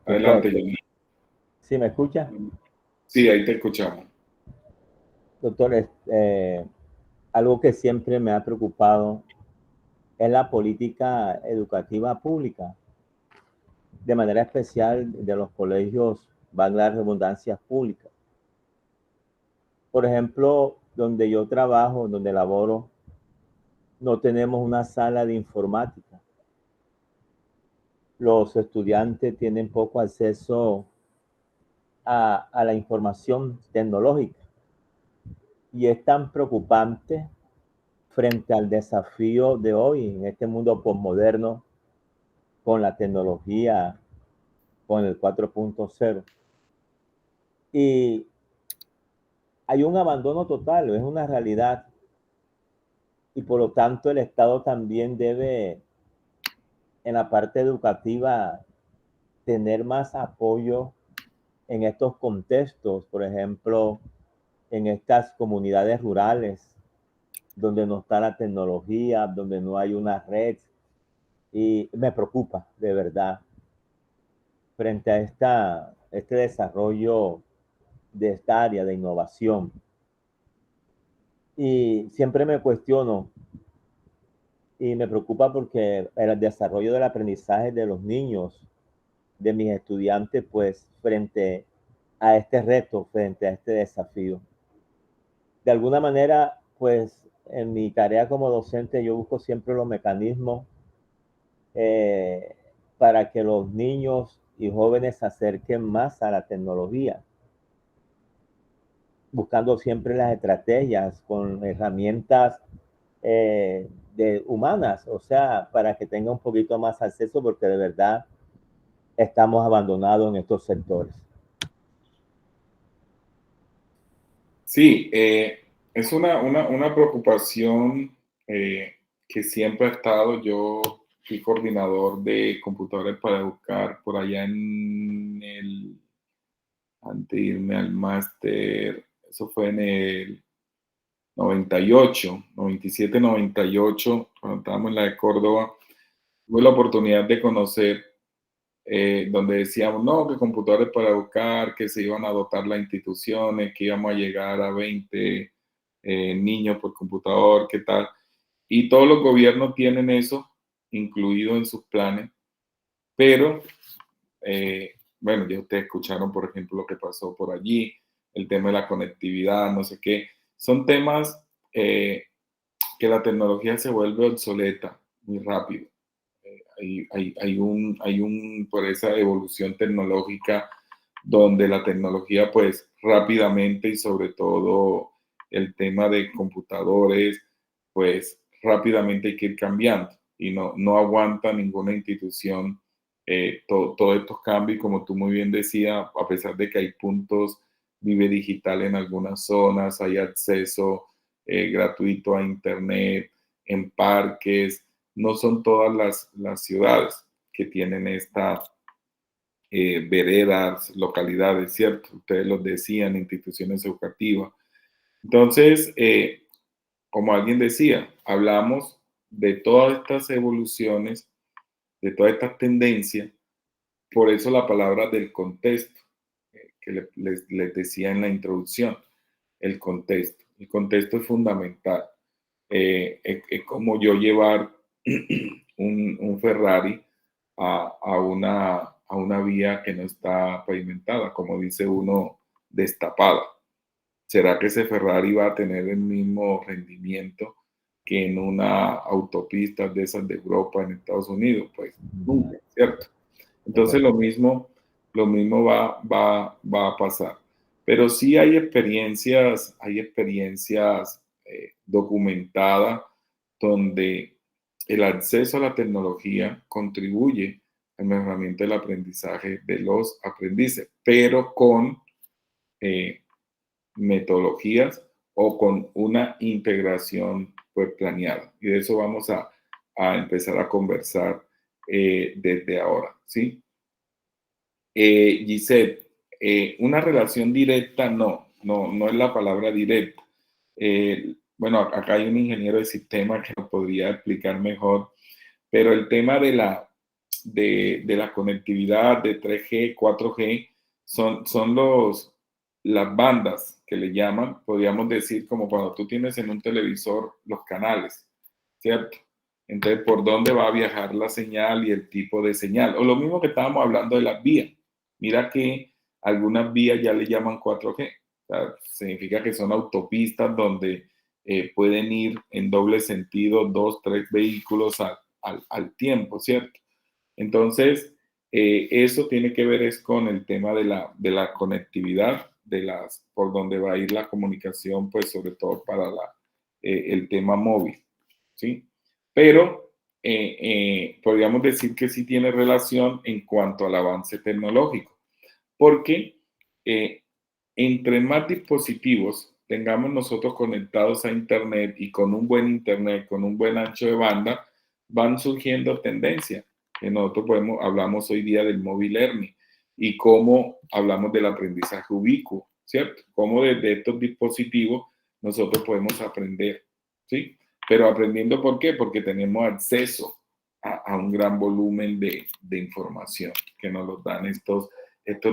Adelante, Johnny. ¿Sí me escucha? Sí, ahí te escuchamos. Doctor, algo que siempre me ha preocupado es la política educativa pública, de manera especial de los colegios, valga la redundancia, públicas. Por ejemplo, donde yo trabajo, donde laboro, no tenemos una sala de informática. Los estudiantes tienen poco acceso a la información tecnológica. Y es tan preocupante frente al desafío de hoy en este mundo postmoderno con la tecnología, con el 4.0. Y hay un abandono total, es una realidad. Y por lo tanto el Estado también debe, en la parte educativa, tener más apoyo en estos contextos, por ejemplo, en estas comunidades rurales, donde no está la tecnología, donde no hay una red. Y me preocupa, de verdad, frente a este desarrollo de esta área de innovación. Y siempre me cuestiono y me preocupa porque el desarrollo del aprendizaje de los niños, de mis estudiantes, pues frente a este reto, frente a este desafío. De alguna manera, pues en mi tarea como docente yo busco siempre los mecanismos para que los niños y jóvenes se acerquen más a la tecnología, buscando siempre las estrategias con herramientas humanas, o sea, para que tengan un poquito más acceso, porque de verdad estamos abandonados en estos sectores. Sí, es una preocupación que siempre ha estado. Yo fui coordinador de computadores para educar por allá antes de irme al máster, eso fue en el 98, 97, 98, cuando estábamos en la de Córdoba. Tuve la oportunidad de conocer donde decíamos, no, que computadores para educar, que se iban a dotar las instituciones, que íbamos a llegar a 20 niños por computador, qué tal. Y todos los gobiernos tienen eso incluido en sus planes, pero, bueno, ya ustedes escucharon, por ejemplo, lo que pasó por allí, el tema de la conectividad, no sé qué. Son temas que la tecnología se vuelve obsoleta muy rápido. Hay por esa evolución tecnológica donde la tecnología pues rápidamente y sobre todo el tema de computadores pues rápidamente hay que ir cambiando y no aguanta ninguna institución todos estos cambios. Como tú muy bien decías, a pesar de que hay puntos Vive Digital en algunas zonas, hay acceso gratuito a internet en parques. No son todas las ciudades que tienen esta veredas, localidades, ¿cierto? Ustedes lo decían, instituciones educativas. Entonces, como alguien decía, hablamos de todas estas evoluciones, de todas estas tendencias, por eso la palabra del contexto, que les decía en la introducción, el contexto. El contexto es fundamental. Es como yo llevar un Ferrari a una vía que no está pavimentada, como dice uno, destapada. ¿Será que ese Ferrari va a tener el mismo rendimiento que en una autopista de esas de Europa, en Estados Unidos? Pues nunca, ¿cierto? Entonces lo mismo va a pasar. Pero sí hay experiencias documentadas donde el acceso a la tecnología contribuye al mejoramiento del aprendizaje de los aprendices, pero con metodologías o con una integración pues planeada. Y de eso vamos a empezar a conversar desde ahora, ¿sí? Gisette, una relación directa no es la palabra directa. Bueno, acá hay un ingeniero de sistema que nos podría explicar mejor, pero el tema de la conectividad de 3G, 4G, son las bandas que le llaman, podríamos decir, como cuando tú tienes en un televisor los canales, ¿cierto? Entonces, ¿por dónde va a viajar la señal y el tipo de señal? O lo mismo que estábamos hablando de las vías. Mira que algunas vías ya le llaman 4G. O sea, significa que son autopistas donde pueden ir en doble sentido 2, 3 vehículos al tiempo, ¿cierto? Entonces, eso tiene que ver es con el tema de la conectividad, por donde va a ir la comunicación, pues sobre todo para el tema móvil, ¿sí? Pero podríamos decir que sí tiene relación en cuanto al avance tecnológico, porque entre más dispositivos tengamos nosotros conectados a Internet y con un buen Internet, con un buen ancho de banda, van surgiendo tendencias que nosotros hablamos hoy día del mobile learning y cómo hablamos del aprendizaje ubicuo, ¿cierto? Cómo desde estos dispositivos nosotros podemos aprender, ¿sí? Pero aprendiendo, ¿por qué? Porque tenemos acceso a un gran volumen de información que nos los dan estos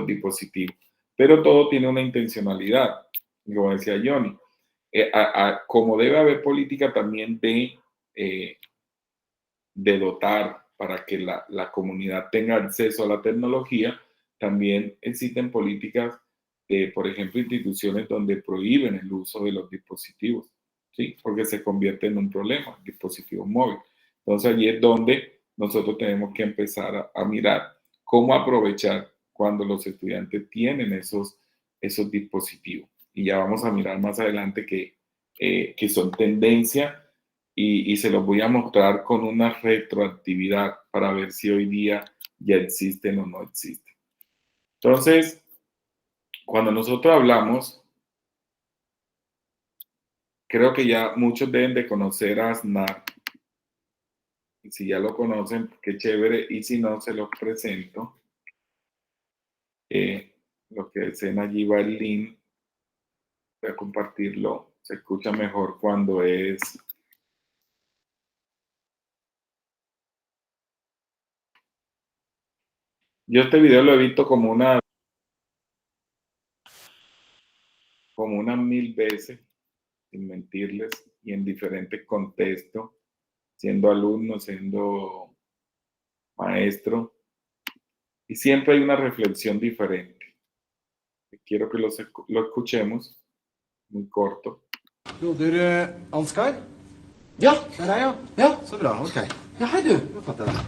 dispositivos. Pero todo tiene una intencionalidad, como decía Johnny. Como debe haber política también de dotar para que la comunidad tenga acceso a la tecnología, también existen políticas de, por ejemplo, instituciones donde prohíben el uso de los dispositivos, ¿sí? Porque se convierte en un problema, el dispositivo móvil. Entonces, allí es donde nosotros tenemos que empezar a mirar cómo aprovechar cuando los estudiantes tienen esos dispositivos. Y ya vamos a mirar más adelante que son tendencia y se los voy a mostrar con una retroactividad para ver si hoy día ya existen o no existen. Entonces, cuando nosotros hablamos, creo que ya muchos deben de conocer a Aznar. Y si ya lo conocen, qué chévere. Y si no, se los presento. Lo que deseen allí va el link. Voy a compartirlo. Se escucha mejor cuando es... Yo este video lo he visto como unas 1000 veces, sin mentirles, y en diferentes contextos, siendo alumno, siendo maestro, y siempre hay una reflexión diferente. Quiero que lo escuchemos, muy corto. Broder Ansgar? Ja, det er jeg, ja. Så bra, ok. Ja, hei du.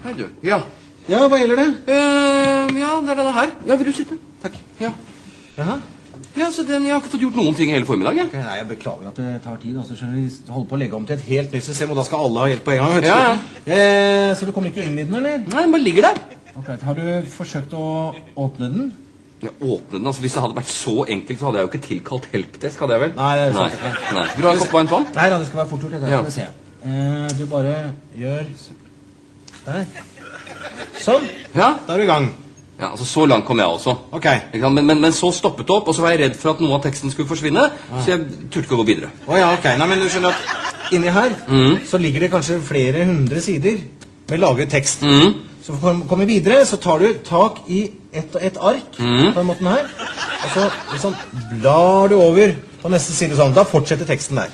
Hei du. Ja. Ja, hva gjelder det? Ja, det er denne her. Ja, vil du sitte? Takk. Ja. Jaha. Ja, så jeg har ikke fått gjort noen ting hele formiddag, jeg. Nei, jeg beklager at det tar tid. Altså, vi holder på å legge om til et helt nytt system, og da skal alle ha hjelp på en gang. Ja. Så du kommer ikke inn i den, eller? Nei, den bare ligger der. Ok, har du forsøkt å åpne den? Ja, åpne den? Altså, hvis det hadde vært så enkelt, så hadde jeg jo ikke tilkalt helpdesk, hadde jeg vel? Nei, det er sant. Nei. Vil du ha en kopp vann på den? Nei, da, det skal være fort gjort. Det skal vi se. Du bare gjør... Der. Sånn. Ja. Da er du i gang. Ja, altså Så langt kom jeg også. Ok. Ikke sant? Men så stoppet det opp, og så var jeg redd for at noe av teksten skulle forsvinne, så jeg turte ikke å gå videre. Ja, ok. Nei, men du skjønner at inni her så ligger det kanskje flere hundre sider med lagret tekst. Så for å komme videre, så tar du tak i et ark på den måten her, og så liksom blar du over på neste side sånn. Da fortsetter teksten der.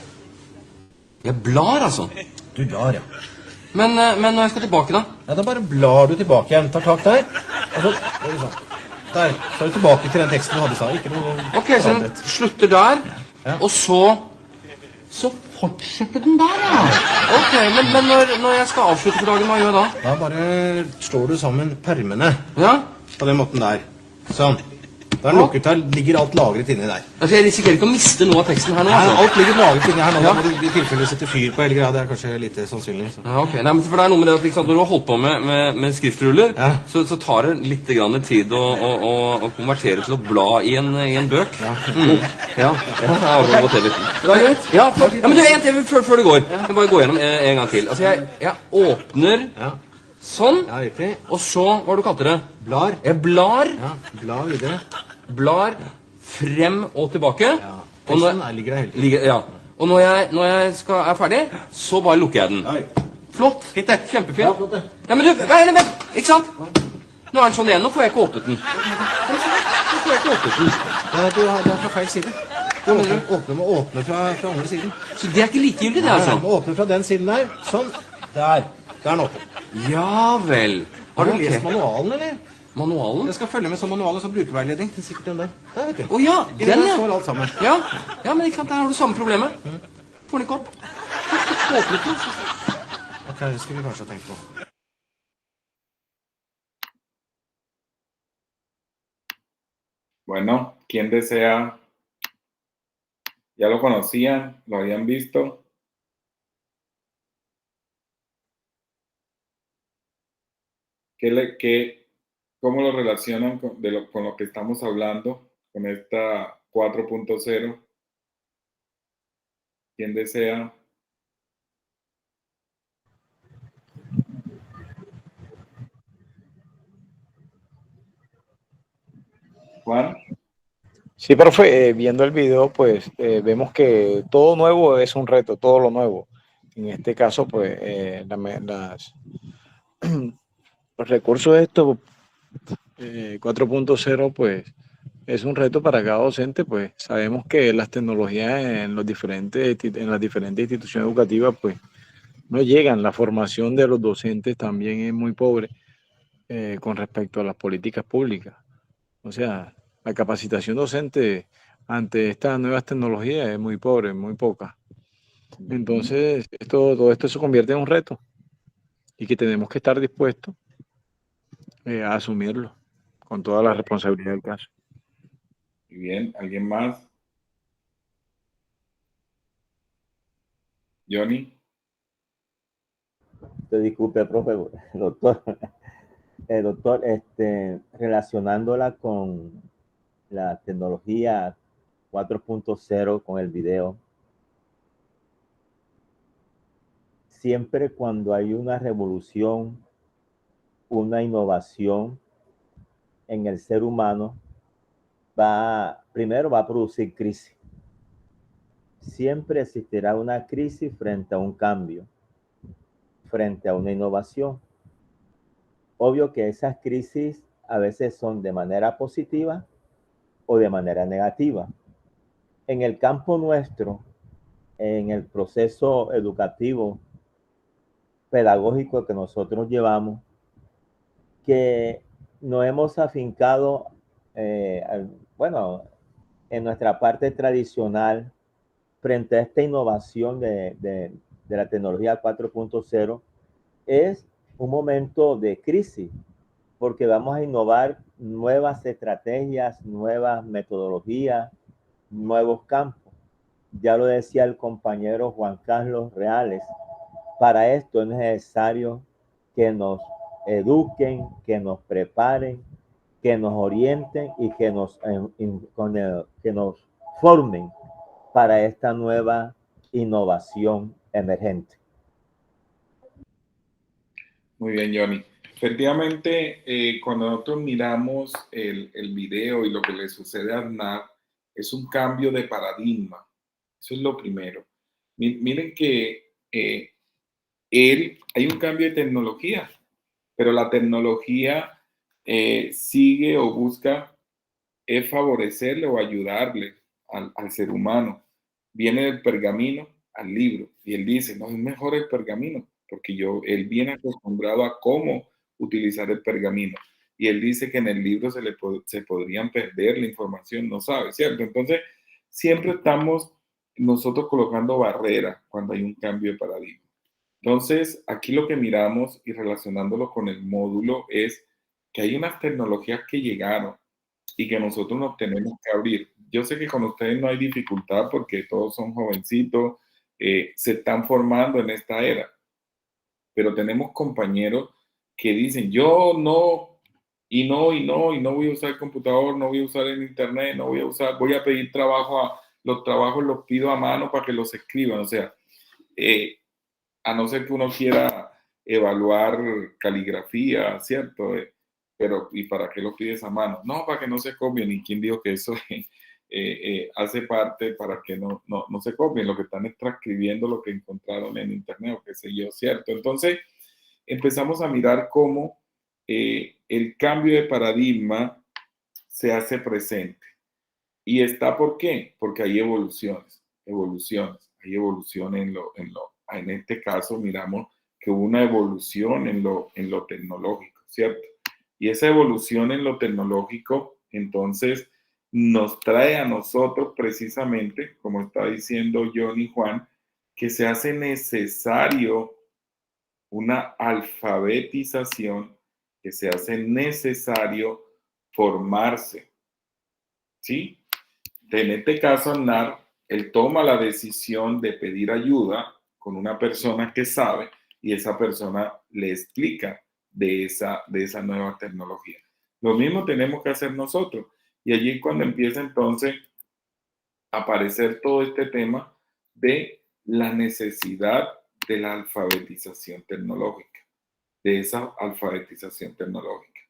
Jeg blar, altså? Du blar, ja. Men når jeg skal tilbake, da? Ja, da bare blar du tilbake igjen. Tar tak der, og så sånn. Der, så er du tilbake til den teksten du hadde i stad. Ikke noe Ok, så den slutter der, og så fortsetter den der, ja. Ok, men når jeg skal avslutte for dagen, hva gjør jeg da? Da bare slår du sammen permene. Ja? På den måten der. Sånn. Da er den lukket der, ligger alt lagret inni der. Altså, jeg risikerer ikke å miste noe av teksten her nå, Nei, altså. alt ligger lagret inni her nå. Ja. Da må du i tilfelle sette fyr på hele greia. Det er kanskje lite sannsynlig. Så. Ja, ok. Nei, men for det er noe med det at liksom, når du har holdt på med skriftruller, så tar det litt grann tid å konvertere til å bla i en bøk. Ja. Ja, jeg avgår på TV. Det er greit? Ja, men du, en TV før du går. Jeg må bare gå gjennom en gang til. Altså, jeg åpner sånn, og så, hva du kalte det? Blar. Jeg blar. Ja, blar videre. Blar frem og tilbake. Ja, teksten ligger der hele tiden. Ja. Og når jeg er ferdig, så bare lukker jeg den. Flott. Kjempefint. Ja, flott det. Ja, men du, vent, ikke sant? Nå er den sånn igjen, nå får jeg ikke åpnet den. Ja, det er fra feil side. Du må åpne fra andre siden. Så det er ikke likegyldig, det, altså? Du må åpne fra den siden der. Sånn. Der. Der er den oppe. Ja vel. Har du lest manualen, eller? Manualen? Jeg skal følge med som manualen som brukerveiledning. Det er sikkert den der. Der, vet du. Ja, I den, ja. står alt sammen. Ja, men ikke sant, der har du samme problemet. Får den ikke opp. Åpnet den. Ok, det skulle vi kanskje ha tenkt på. Bueno, ¿quién desea? ¿Ya lo conocían? ¿Lo habían visto? ¿Cómo lo relacionan con lo que estamos hablando, con esta 4.0? ¿Quién desea? Juan. Sí, profe, viendo el video, pues vemos que todo nuevo es un reto, todo lo nuevo. En este caso, pues los recursos de estos 4.0, pues es un reto para cada docente. Pues sabemos que las tecnologías en las diferentes instituciones educativas, pues no llegan. La formación de los docentes también es muy pobre con respecto a las políticas públicas. O sea, la capacitación docente ante estas nuevas tecnologías es muy pobre, muy poca. Entonces, todo esto se convierte en un reto y que tenemos que estar dispuestos a asumirlo con toda la responsabilidad del caso. Muy bien, ¿alguien más? Johnny. Te disculpe, profe, doctor. Doctor, relacionándola con la tecnología 4.0 con el video, siempre cuando hay una revolución, una innovación en el ser humano, primero va a producir crisis. Siempre existirá una crisis frente a un cambio, frente a una innovación. Obvio que esas crisis a veces son de manera positiva o de manera negativa. En el campo nuestro, en el proceso educativo, pedagógico que nosotros llevamos, que nos hemos afincado, en nuestra parte tradicional, frente a esta innovación de la tecnología 4.0, es un momento de crisis, porque vamos a innovar nuevas estrategias, nuevas metodologías, nuevos campos. Ya lo decía el compañero Juan Carlos Reales, para esto es necesario que nos eduquen, que nos preparen, que nos orienten y que nos formen para esta nueva innovación emergente. Muy bien, Johnny. efectivamente, cuando nosotros miramos el video y lo que le sucede a Aznar, es un cambio de paradigma. Eso es lo primero. Miren que hay un cambio de tecnología, pero la tecnología sigue o busca favorecerle o ayudarle al ser humano. Viene del pergamino al libro y él dice, no, es mejor el pergamino, porque él viene acostumbrado a cómo utilizar el pergamino. Y él dice que en el libro se podrían perder la información, no sabe, ¿cierto? Entonces, siempre estamos nosotros colocando barreras cuando hay un cambio de paradigma. Entonces, aquí lo que miramos y relacionándolo con el módulo es que hay unas tecnologías que llegaron y que nosotros nos tenemos que abrir. Yo sé que con ustedes no hay dificultad porque todos son jovencitos, se están formando en esta era, pero tenemos compañeros que dicen, yo no, y no voy a usar el computador, no voy a usar el internet, voy a pedir trabajo, los trabajos los pido a mano para que los escriban, o sea, a no ser que uno quiera evaluar caligrafía, ¿cierto? Pero, ¿y para qué lo pides a mano? No, para que no se copien. ¿Y quién dijo que eso hace parte para que no se copien? Lo que están es transcribiendo lo que encontraron en internet o qué sé yo, ¿cierto? Entonces, empezamos a mirar cómo el cambio de paradigma se hace presente. ¿Y está por qué? Porque hay evoluciones. Hay evolución en este caso miramos que hubo una evolución en lo tecnológico, ¿cierto? Y esa evolución en lo tecnológico, entonces, nos trae a nosotros precisamente, como está diciendo Johnny Juan, que se hace necesario una alfabetización, que se hace necesario formarse, ¿sí? En este caso, Aznar, él toma la decisión de pedir ayuda con una persona que sabe y esa persona le explica de esa nueva tecnología. Lo mismo tenemos que hacer nosotros. Y allí es cuando empieza entonces a aparecer todo este tema de la necesidad de la alfabetización tecnológica, de esa alfabetización tecnológica.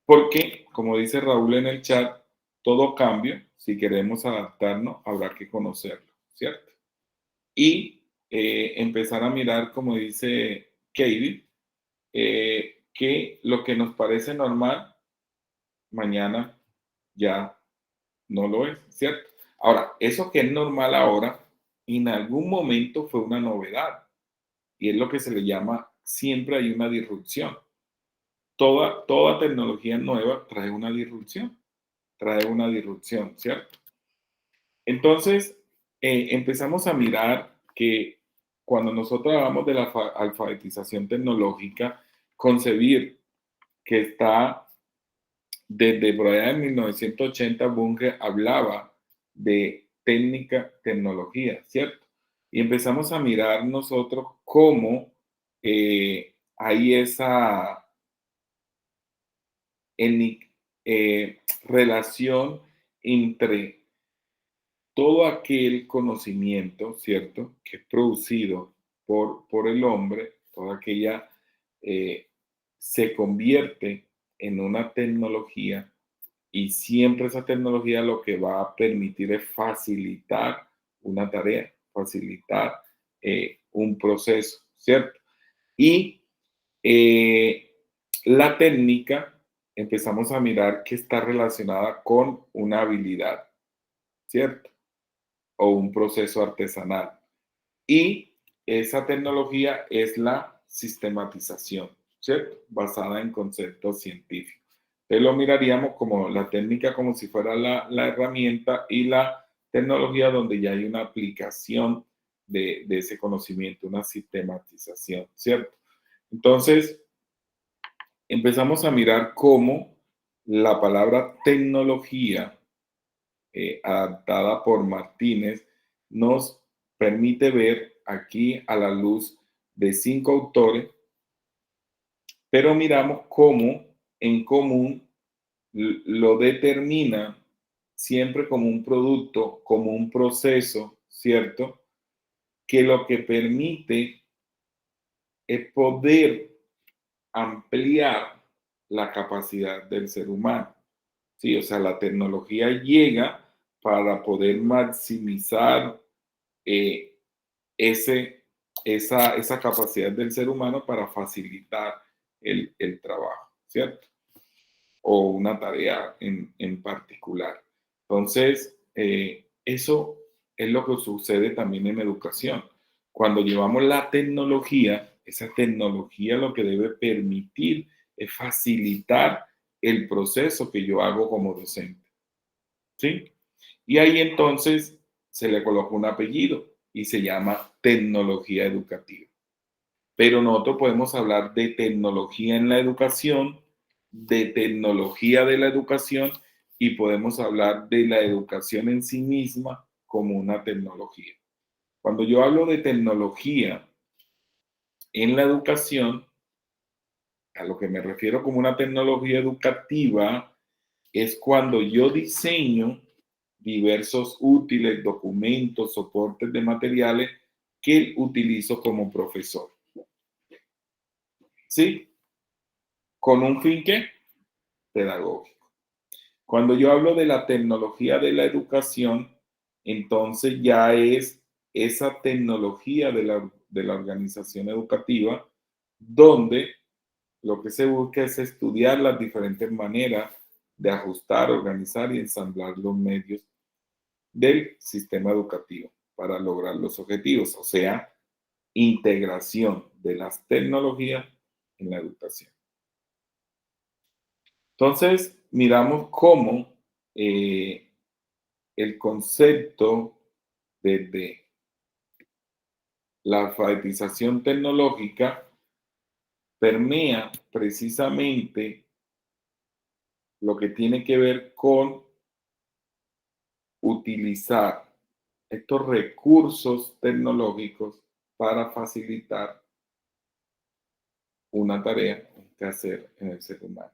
Porque, como dice Raúl en el chat, todo cambio, si queremos adaptarnos, habrá que conocerlo, ¿cierto? Y empezar a mirar, como dice Katie, que lo que nos parece normal, mañana ya no lo es, ¿cierto? Ahora, eso que es normal ahora, en algún momento fue una novedad. Y es lo que se le llama, siempre hay una disrupción. Toda tecnología nueva trae una disrupción, ¿cierto? Entonces, empezamos a mirar que cuando nosotros hablamos de la alfabetización tecnológica, concebir que está desde por allá en 1980, Bunge hablaba de tecnología, ¿cierto? Y empezamos a mirar nosotros cómo hay esa relación entre todo aquel conocimiento, ¿cierto?, que es producido por el hombre, toda aquella se convierte en una tecnología y siempre esa tecnología lo que va a permitir es facilitar una tarea, facilitar un proceso, ¿cierto? Y la técnica empezamos a mirar que está relacionada con una habilidad, ¿cierto? O un proceso artesanal. Y esa tecnología es la sistematización, ¿cierto? Basada en conceptos científicos. Entonces lo miraríamos como la técnica como si fuera la herramienta y la tecnología donde ya hay una aplicación de ese conocimiento, una sistematización, ¿cierto? Entonces, empezamos a mirar cómo la palabra tecnología, adaptada por Martínez, nos permite ver aquí a la luz de 5 autores, pero miramos cómo en común lo determina siempre como un producto, como un proceso, ¿cierto? Que lo que permite es poder ampliar la capacidad del ser humano. Sí, o sea, la tecnología llega para poder maximizar esa capacidad del ser humano para facilitar el trabajo, ¿cierto? O una tarea en particular. Entonces, eso es lo que sucede también en educación. Cuando llevamos la tecnología, esa tecnología lo que debe permitir es facilitar el proceso que yo hago como docente. ¿Sí? Y ahí entonces se le coloca un apellido y se llama tecnología educativa. Pero nosotros podemos hablar de tecnología en la educación, de tecnología de la educación, y podemos hablar de la educación en sí misma como una tecnología. Cuando yo hablo de tecnología en la educación, a lo que me refiero como una tecnología educativa es cuando yo diseño diversos útiles, documentos, soportes de materiales que utilizo como profesor. ¿Sí? ¿Con un fin qué? Pedagógico. Cuando yo hablo de la tecnología de la educación, entonces ya es esa tecnología de la organización educativa donde lo que se busca es estudiar las diferentes maneras de ajustar, organizar y ensamblar los medios del sistema educativo para lograr los objetivos, o sea, integración de las tecnologías en la educación. Entonces, miramos cómo el concepto de la alfabetización tecnológica permea precisamente lo que tiene que ver con utilizar estos recursos tecnológicos para facilitar una tarea que hacer en el ser humano.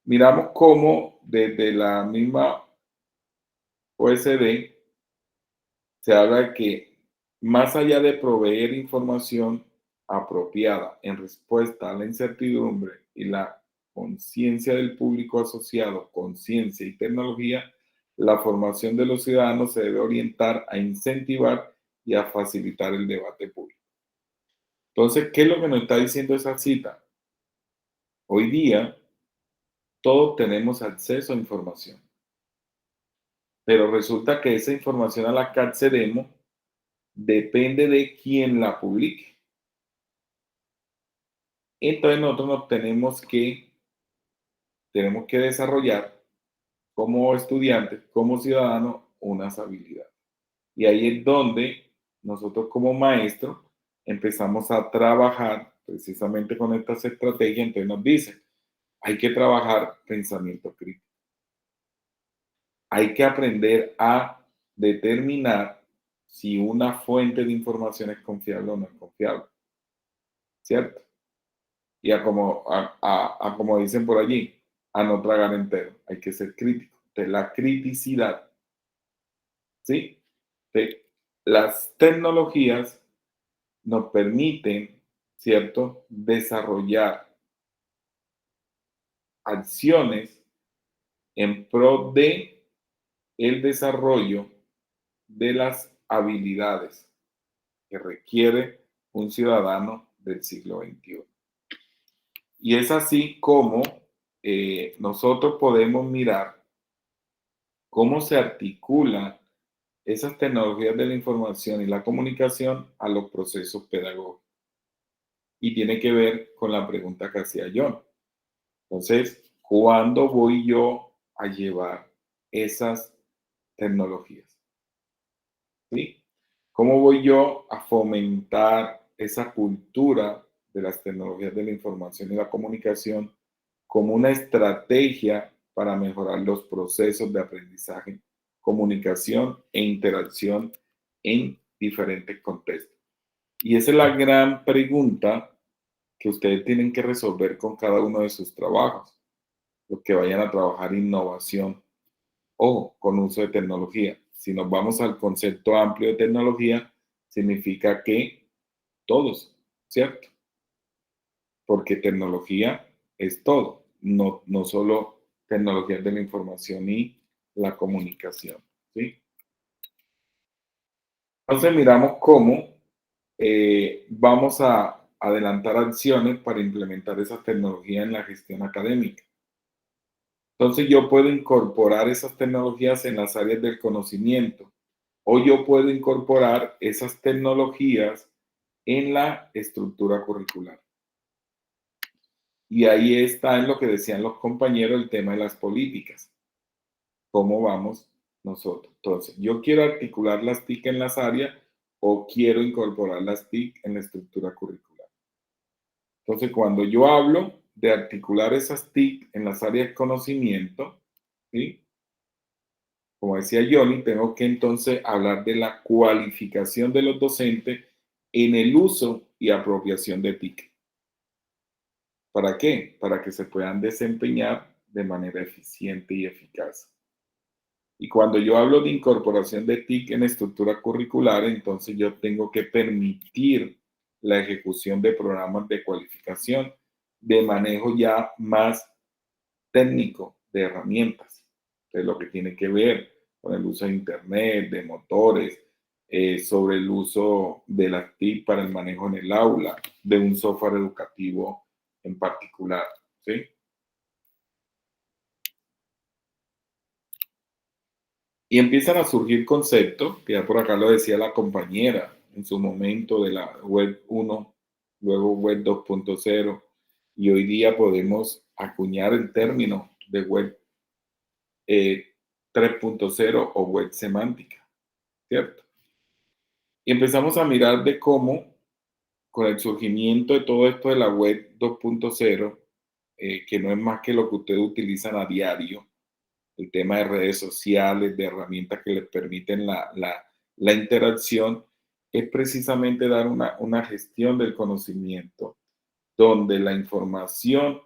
Miramos cómo desde la misma OSD se habla de que más allá de proveer información apropiada en respuesta a la incertidumbre y la conciencia del público asociado con ciencia y tecnología, la formación de los ciudadanos se debe orientar a incentivar y a facilitar el debate público. Entonces, ¿qué es lo que nos está diciendo esa cita? Hoy día, todos tenemos acceso a información, pero resulta que esa información a la que accedemos depende de quién la publique. Entonces nosotros tenemos que desarrollar como estudiantes, como ciudadanos, unas habilidades. Y ahí es donde nosotros como maestros empezamos a trabajar precisamente con estas estrategias. Entonces nos dicen, hay que trabajar pensamiento crítico. Hay que aprender a determinar si una fuente de información es confiable o no es confiable. ¿Cierto? Y como dicen por allí, a no tragar entero. Hay que ser crítico. De la criticidad. ¿Sí? Las tecnologías nos permiten, ¿cierto?, desarrollar acciones en pro de el desarrollo de las habilidades que requiere un ciudadano del siglo XXI. Y es así como nosotros podemos mirar cómo se articulan esas tecnologías de la información y la comunicación a los procesos pedagógicos. Y tiene que ver con la pregunta que hacía John. Entonces, ¿cuándo voy yo a llevar esas tecnologías? ¿Sí? ¿Cómo voy yo a fomentar esa cultura de las tecnologías de la información y la comunicación como una estrategia para mejorar los procesos de aprendizaje, comunicación e interacción en diferentes contextos? Y esa es la gran pregunta que ustedes tienen que resolver con cada uno de sus trabajos, los que vayan a trabajar innovación o con uso de tecnología. Si nos vamos al concepto amplio de tecnología, significa que todos, ¿cierto? porque tecnología es todo, no solo tecnologías de la información y la comunicación, ¿sí? Entonces miramos cómo vamos a adelantar acciones para implementar esas tecnologías en la gestión académica. Entonces yo puedo incorporar esas tecnologías en las áreas del conocimiento o yo puedo incorporar esas tecnologías en la estructura curricular. Y ahí está en lo que decían los compañeros el tema de las políticas. ¿Cómo vamos nosotros? Entonces, yo quiero articular las TIC en las áreas o quiero incorporar las TIC en la estructura curricular. Entonces, cuando yo hablo de articular esas TIC en las áreas de conocimiento, ¿sí? Como decía Johnny, tengo que entonces hablar de la cualificación de los docentes en el uso y apropiación de TIC. ¿Para qué? Para que se puedan desempeñar de manera eficiente y eficaz. Y cuando yo hablo de incorporación de TIC en estructura curricular, entonces yo tengo que permitir la ejecución de programas de cualificación de manejo ya más técnico de herramientas. Entonces, lo que tiene que ver con el uso de Internet, de motores, sobre el uso de las TIC para el manejo en el aula, de un software educativo en particular, ¿sí? Y empiezan a surgir conceptos, que ya por acá lo decía la compañera en su momento de la web 1, luego web 2.0, y hoy día podemos acuñar el término de web 3.0 o web semántica, ¿cierto? Y empezamos a mirar de cómo, con el surgimiento de todo esto de la web 2.0, que no es más que lo que ustedes utilizan a diario, el tema de redes sociales, de herramientas que les permiten la interacción, es precisamente dar una gestión del conocimiento, donde la información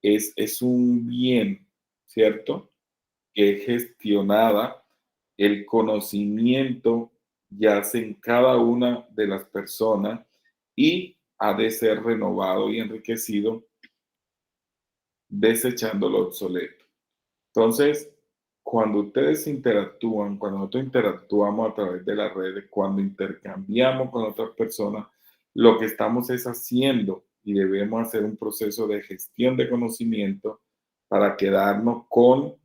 es un bien, ¿cierto? Que es gestionada, el conocimiento yace en cada una de las personas y ha de ser renovado y enriquecido, desechando lo obsoleto. Entonces, cuando ustedes interactúan, cuando nosotros interactuamos a través de las redes, cuando intercambiamos con otras personas, lo que estamos es haciendo y debemos hacer un proceso de gestión de conocimiento para quedarnos con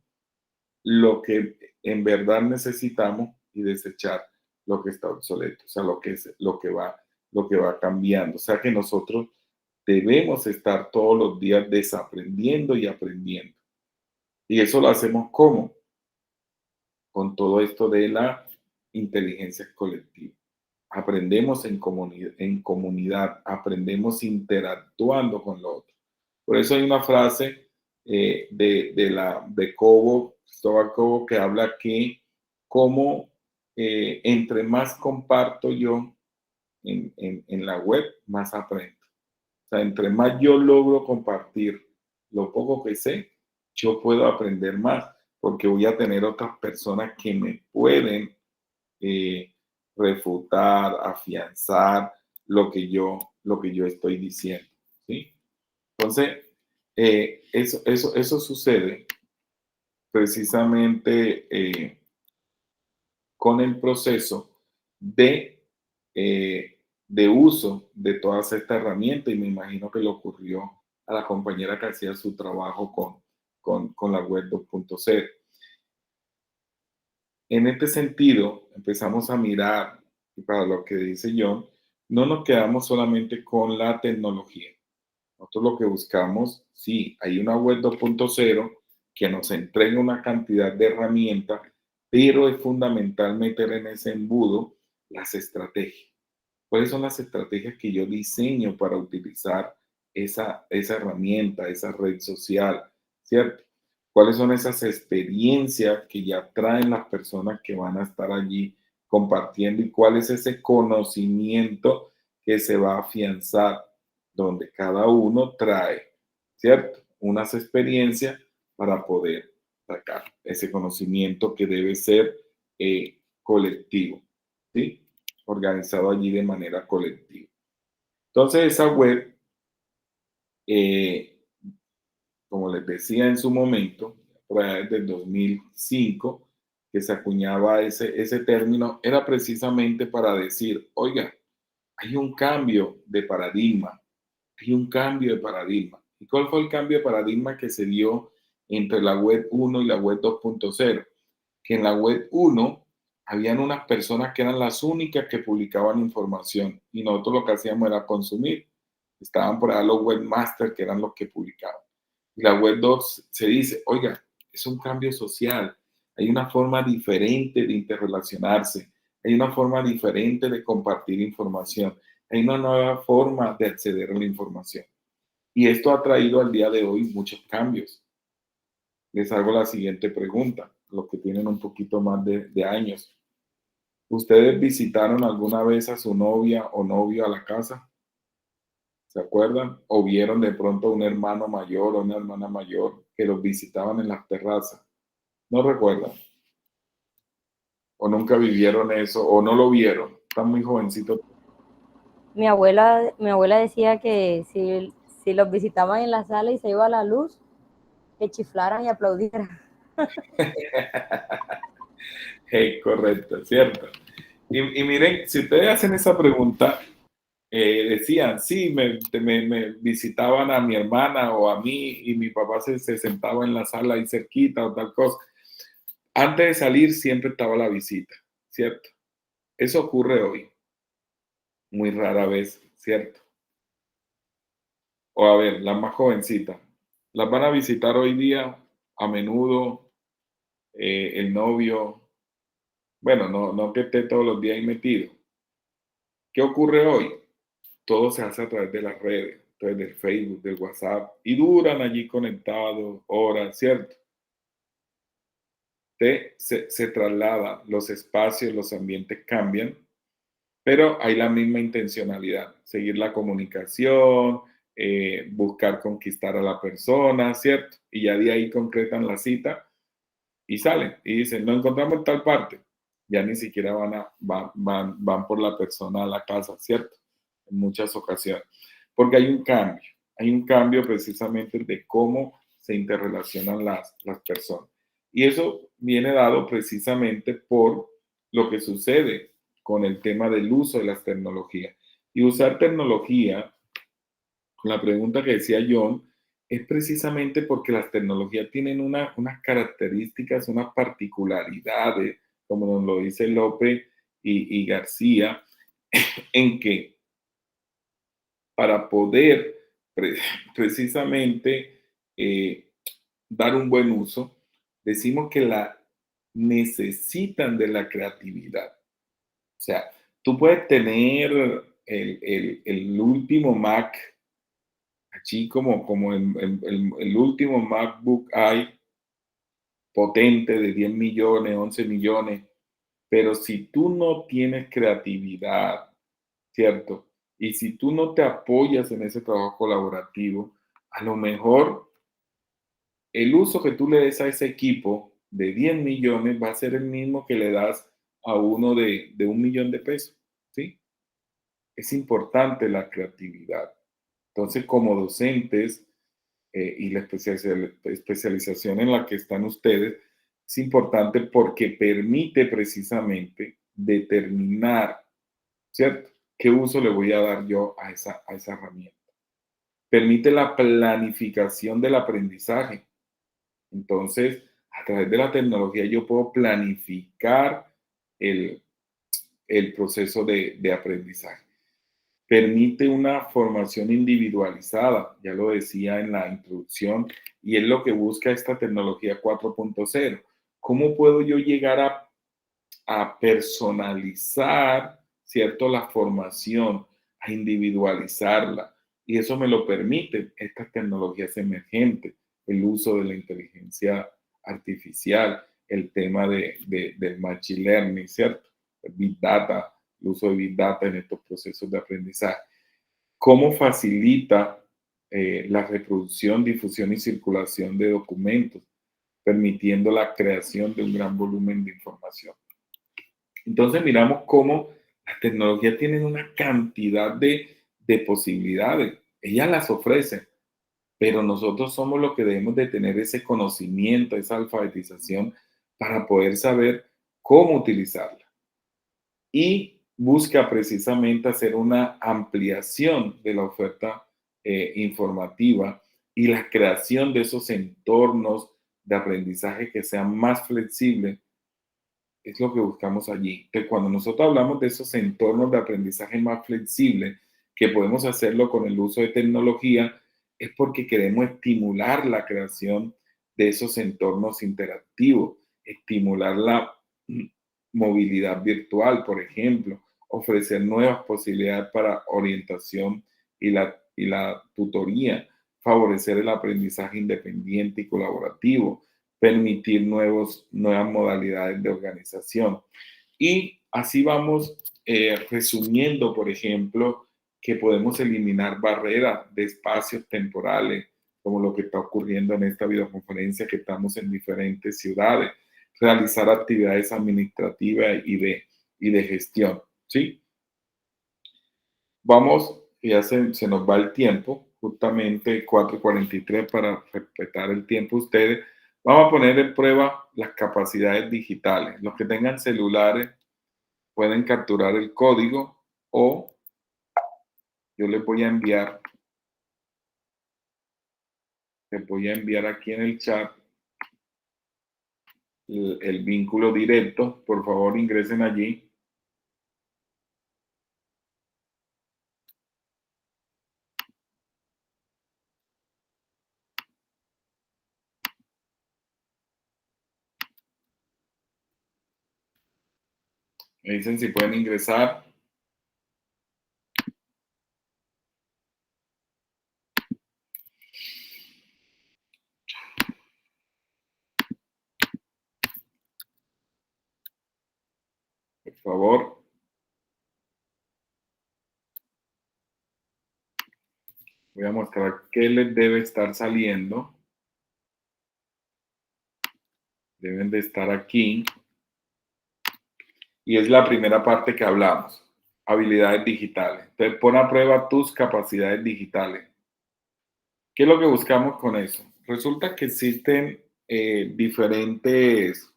lo que en verdad necesitamos y desechar lo que está obsoleto, o sea, lo que va cambiando. O sea, que nosotros debemos estar todos los días desaprendiendo y aprendiendo. Y eso lo hacemos ¿cómo? Con todo esto de la inteligencia colectiva. Aprendemos en comunidad, aprendemos interactuando con lo otro. Por eso hay una frase de Cobo, Cristóbal Cobo, que habla que como entre más comparto yo en la web, más aprendo. O sea, entre más yo logro compartir lo poco que sé, yo puedo aprender más, porque voy a tener otras personas que me pueden refutar, afianzar lo que yo estoy diciendo, ¿sí? Entonces, eso sucede precisamente con el proceso de uso de todas estas herramientas, y me imagino que le ocurrió a la compañera que hacía su trabajo con la web 2.0. En este sentido, empezamos a mirar, y para lo que dice John, no nos quedamos solamente con la tecnología. Nosotros lo que buscamos, sí, hay una web 2.0 que nos entrega una cantidad de herramientas, pero es fundamental meter en ese embudo las estrategias. ¿Cuáles son las estrategias que yo diseño para utilizar esa herramienta, esa red social, ¿cierto? ¿Cuáles son esas experiencias que ya traen las personas que van a estar allí compartiendo y cuál es ese conocimiento que se va a afianzar, donde cada uno trae, ¿cierto? Unas experiencias para poder sacar ese conocimiento que debe ser colectivo, ¿sí? Organizado allí de manera colectiva. Entonces, esa web como les decía en su momento, por allá desde el 2005, que se acuñaba ese término, era precisamente para decir, oiga, hay un cambio de paradigma, hay un cambio de paradigma. ¿Y cuál fue el cambio de paradigma que se dio entre la web 1 y la web 2.0? Que en la web 1 habían unas personas que eran las únicas que publicaban información y nosotros lo que hacíamos era consumir. Estaban por allá los webmasters que eran los que publicaban. Y la web 2 se dice, oiga, es un cambio social, hay una forma diferente de interrelacionarse, hay una forma diferente de compartir información, hay una nueva forma de acceder a la información. Y esto ha traído al día de hoy muchos cambios. Les hago la siguiente pregunta, los que tienen un poquito más de años. ¿Ustedes visitaron alguna vez a su novia o novio a la casa? ¿Se acuerdan? ¿O vieron de pronto un hermano mayor o una hermana mayor que los visitaban en las terrazas? ¿No recuerdan? ¿O nunca vivieron eso? ¿O no lo vieron? Están muy jovencitos. Mi abuela decía que si los visitaban en la sala y se iba la luz, que chiflaran y aplaudieran. Hey, correcto, cierto. Y miren, si ustedes hacen esa pregunta, decían, sí, me visitaban a mi hermana o a mí y mi papá se sentaba en la sala ahí cerquita o tal cosa. Antes de salir siempre estaba la visita, ¿cierto? Eso ocurre hoy. Muy rara vez, ¿cierto? O a ver, las más jovencitas, las van a visitar hoy día a menudo, el novio, bueno, no que esté todos los días ahí metido. ¿Qué ocurre hoy? Todo se hace a través de las redes, a través del Facebook, del WhatsApp, y duran allí conectados horas, ¿cierto? Se traslada, los espacios, los ambientes cambian, pero hay la misma intencionalidad, seguir la comunicación, buscar conquistar a la persona, ¿cierto? Y ya de ahí concretan la cita y salen y dicen, nos encontramos en tal parte. Ya ni siquiera van por la persona a la casa, ¿cierto? En muchas ocasiones. Porque hay un cambio precisamente de cómo se interrelacionan las personas. Y eso viene dado precisamente por lo que sucede con el tema del uso de las tecnologías. Y usar tecnología, la pregunta que decía John, es precisamente porque las tecnologías tienen unas características, unas particularidades, como nos lo dice López y García, en que para poder precisamente dar un buen uso, decimos que necesitan de la creatividad. O sea, tú puedes tener el último Mac, así como el último MacBook hay, potente de 10 millones, 11 millones, pero si tú no tienes creatividad, ¿cierto? Y si tú no te apoyas en ese trabajo colaborativo, a lo mejor el uso que tú le des a ese equipo de 10 millones va a ser el mismo que le das a uno de 1 millón de pesos, ¿sí? Es importante la creatividad. Entonces, como docentes y la especialización en la que están ustedes, es importante porque permite precisamente determinar, ¿cierto? ¿Qué uso le voy a dar yo a esa herramienta? Permite la planificación del aprendizaje. Entonces, a través de la tecnología yo puedo planificar el proceso de aprendizaje. Permite una formación individualizada, ya lo decía en la introducción, y es lo que busca esta tecnología 4.0. ¿Cómo puedo yo llegar a personalizar, ¿cierto?, la formación, a individualizarla? Y eso me lo permite estas tecnologías emergentes, el uso de la inteligencia artificial, el tema del machine learning, ¿cierto? El Big Data, el uso de Big Data en estos procesos de aprendizaje. ¿Cómo facilita la reproducción, difusión y circulación de documentos, permitiendo la creación de un gran volumen de información? Entonces miramos cómo las tecnologías tienen una cantidad de posibilidades. Ellas las ofrecen, pero nosotros somos los que debemos de tener ese conocimiento, esa alfabetización para poder saber cómo utilizarla. Y busca precisamente hacer una ampliación de la oferta informativa y la creación de esos entornos de aprendizaje que sean más flexibles. Es lo que buscamos allí. Entonces, cuando nosotros hablamos de esos entornos de aprendizaje más flexibles, que podemos hacerlo con el uso de tecnología, es porque queremos estimular la creación de esos entornos interactivos, estimular la movilidad virtual, por ejemplo, ofrecer nuevas posibilidades para orientación y la tutoría, favorecer el aprendizaje independiente y colaborativo, permitir nuevas modalidades de organización. Y así vamos resumiendo, por ejemplo, que podemos eliminar barreras de espacios temporales, como lo que está ocurriendo en esta videoconferencia, que estamos en diferentes ciudades, realizar actividades administrativas y de gestión, ¿sí? Vamos, ya se nos va el tiempo, justamente 4:43 para respetar el tiempo ustedes. Vamos a poner en prueba las capacidades digitales. Los que tengan celulares pueden capturar el código o yo les voy a enviar aquí en el chat el vínculo directo. Por favor, ingresen allí. Me dicen si pueden ingresar. Por favor. Voy a mostrar qué les debe estar saliendo. Deben de estar aquí. Y es la primera parte que hablamos. Habilidades digitales. Entonces, pon a prueba tus capacidades digitales. ¿Qué es lo que buscamos con eso? Resulta que existen diferentes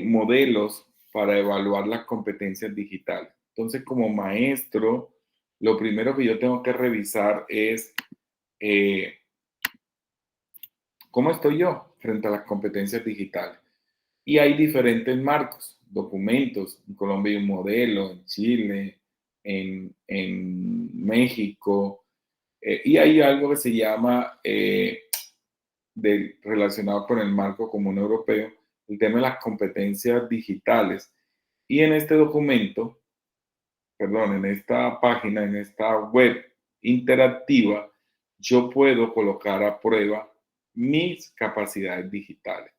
modelos para evaluar las competencias digitales. Entonces, como maestro, lo primero que yo tengo que revisar es cómo estoy yo frente a las competencias digitales. Y hay diferentes marcos, documentos. En Colombia hay un modelo, en Chile, en México. Y hay algo que se llama, relacionado con el marco común europeo, el tema de las competencias digitales. Y en este documento, en esta página, en esta web interactiva, yo puedo colocar a prueba mis capacidades digitales.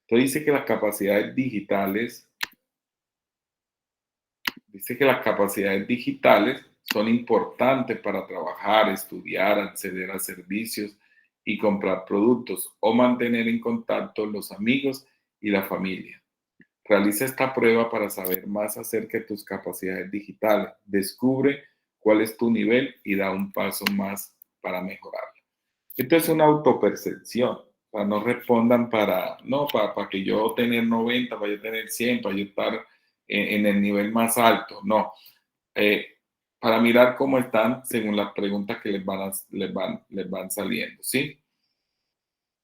Entonces dice que las capacidades digitales son importantes para trabajar, estudiar, acceder a servicios y comprar productos o mantener en contacto los amigos y la familia. Realiza esta prueba para saber más acerca de tus capacidades digitales. Descubre cuál es tu nivel y da un paso más para mejorarlo. Esto es una autopercepción. Para no respondan para que yo tener 90, para yo tener 100, para yo estar en el nivel más alto. No. Para mirar cómo están según las preguntas que les van saliendo, ¿sí?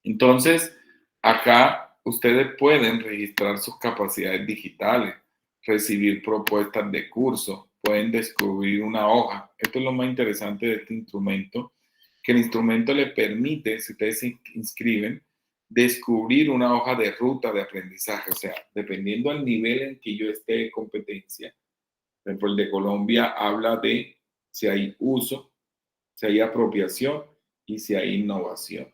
Entonces, acá ustedes pueden registrar sus capacidades digitales, recibir propuestas de curso, pueden descubrir una hoja. Esto es lo más interesante de este instrumento, que el instrumento le permite, si ustedes se inscriben, descubrir una hoja de ruta de aprendizaje. O sea, dependiendo del nivel en que yo esté de competencia. Por ejemplo, el de Colombia habla de si hay uso, si hay apropiación y si hay innovación.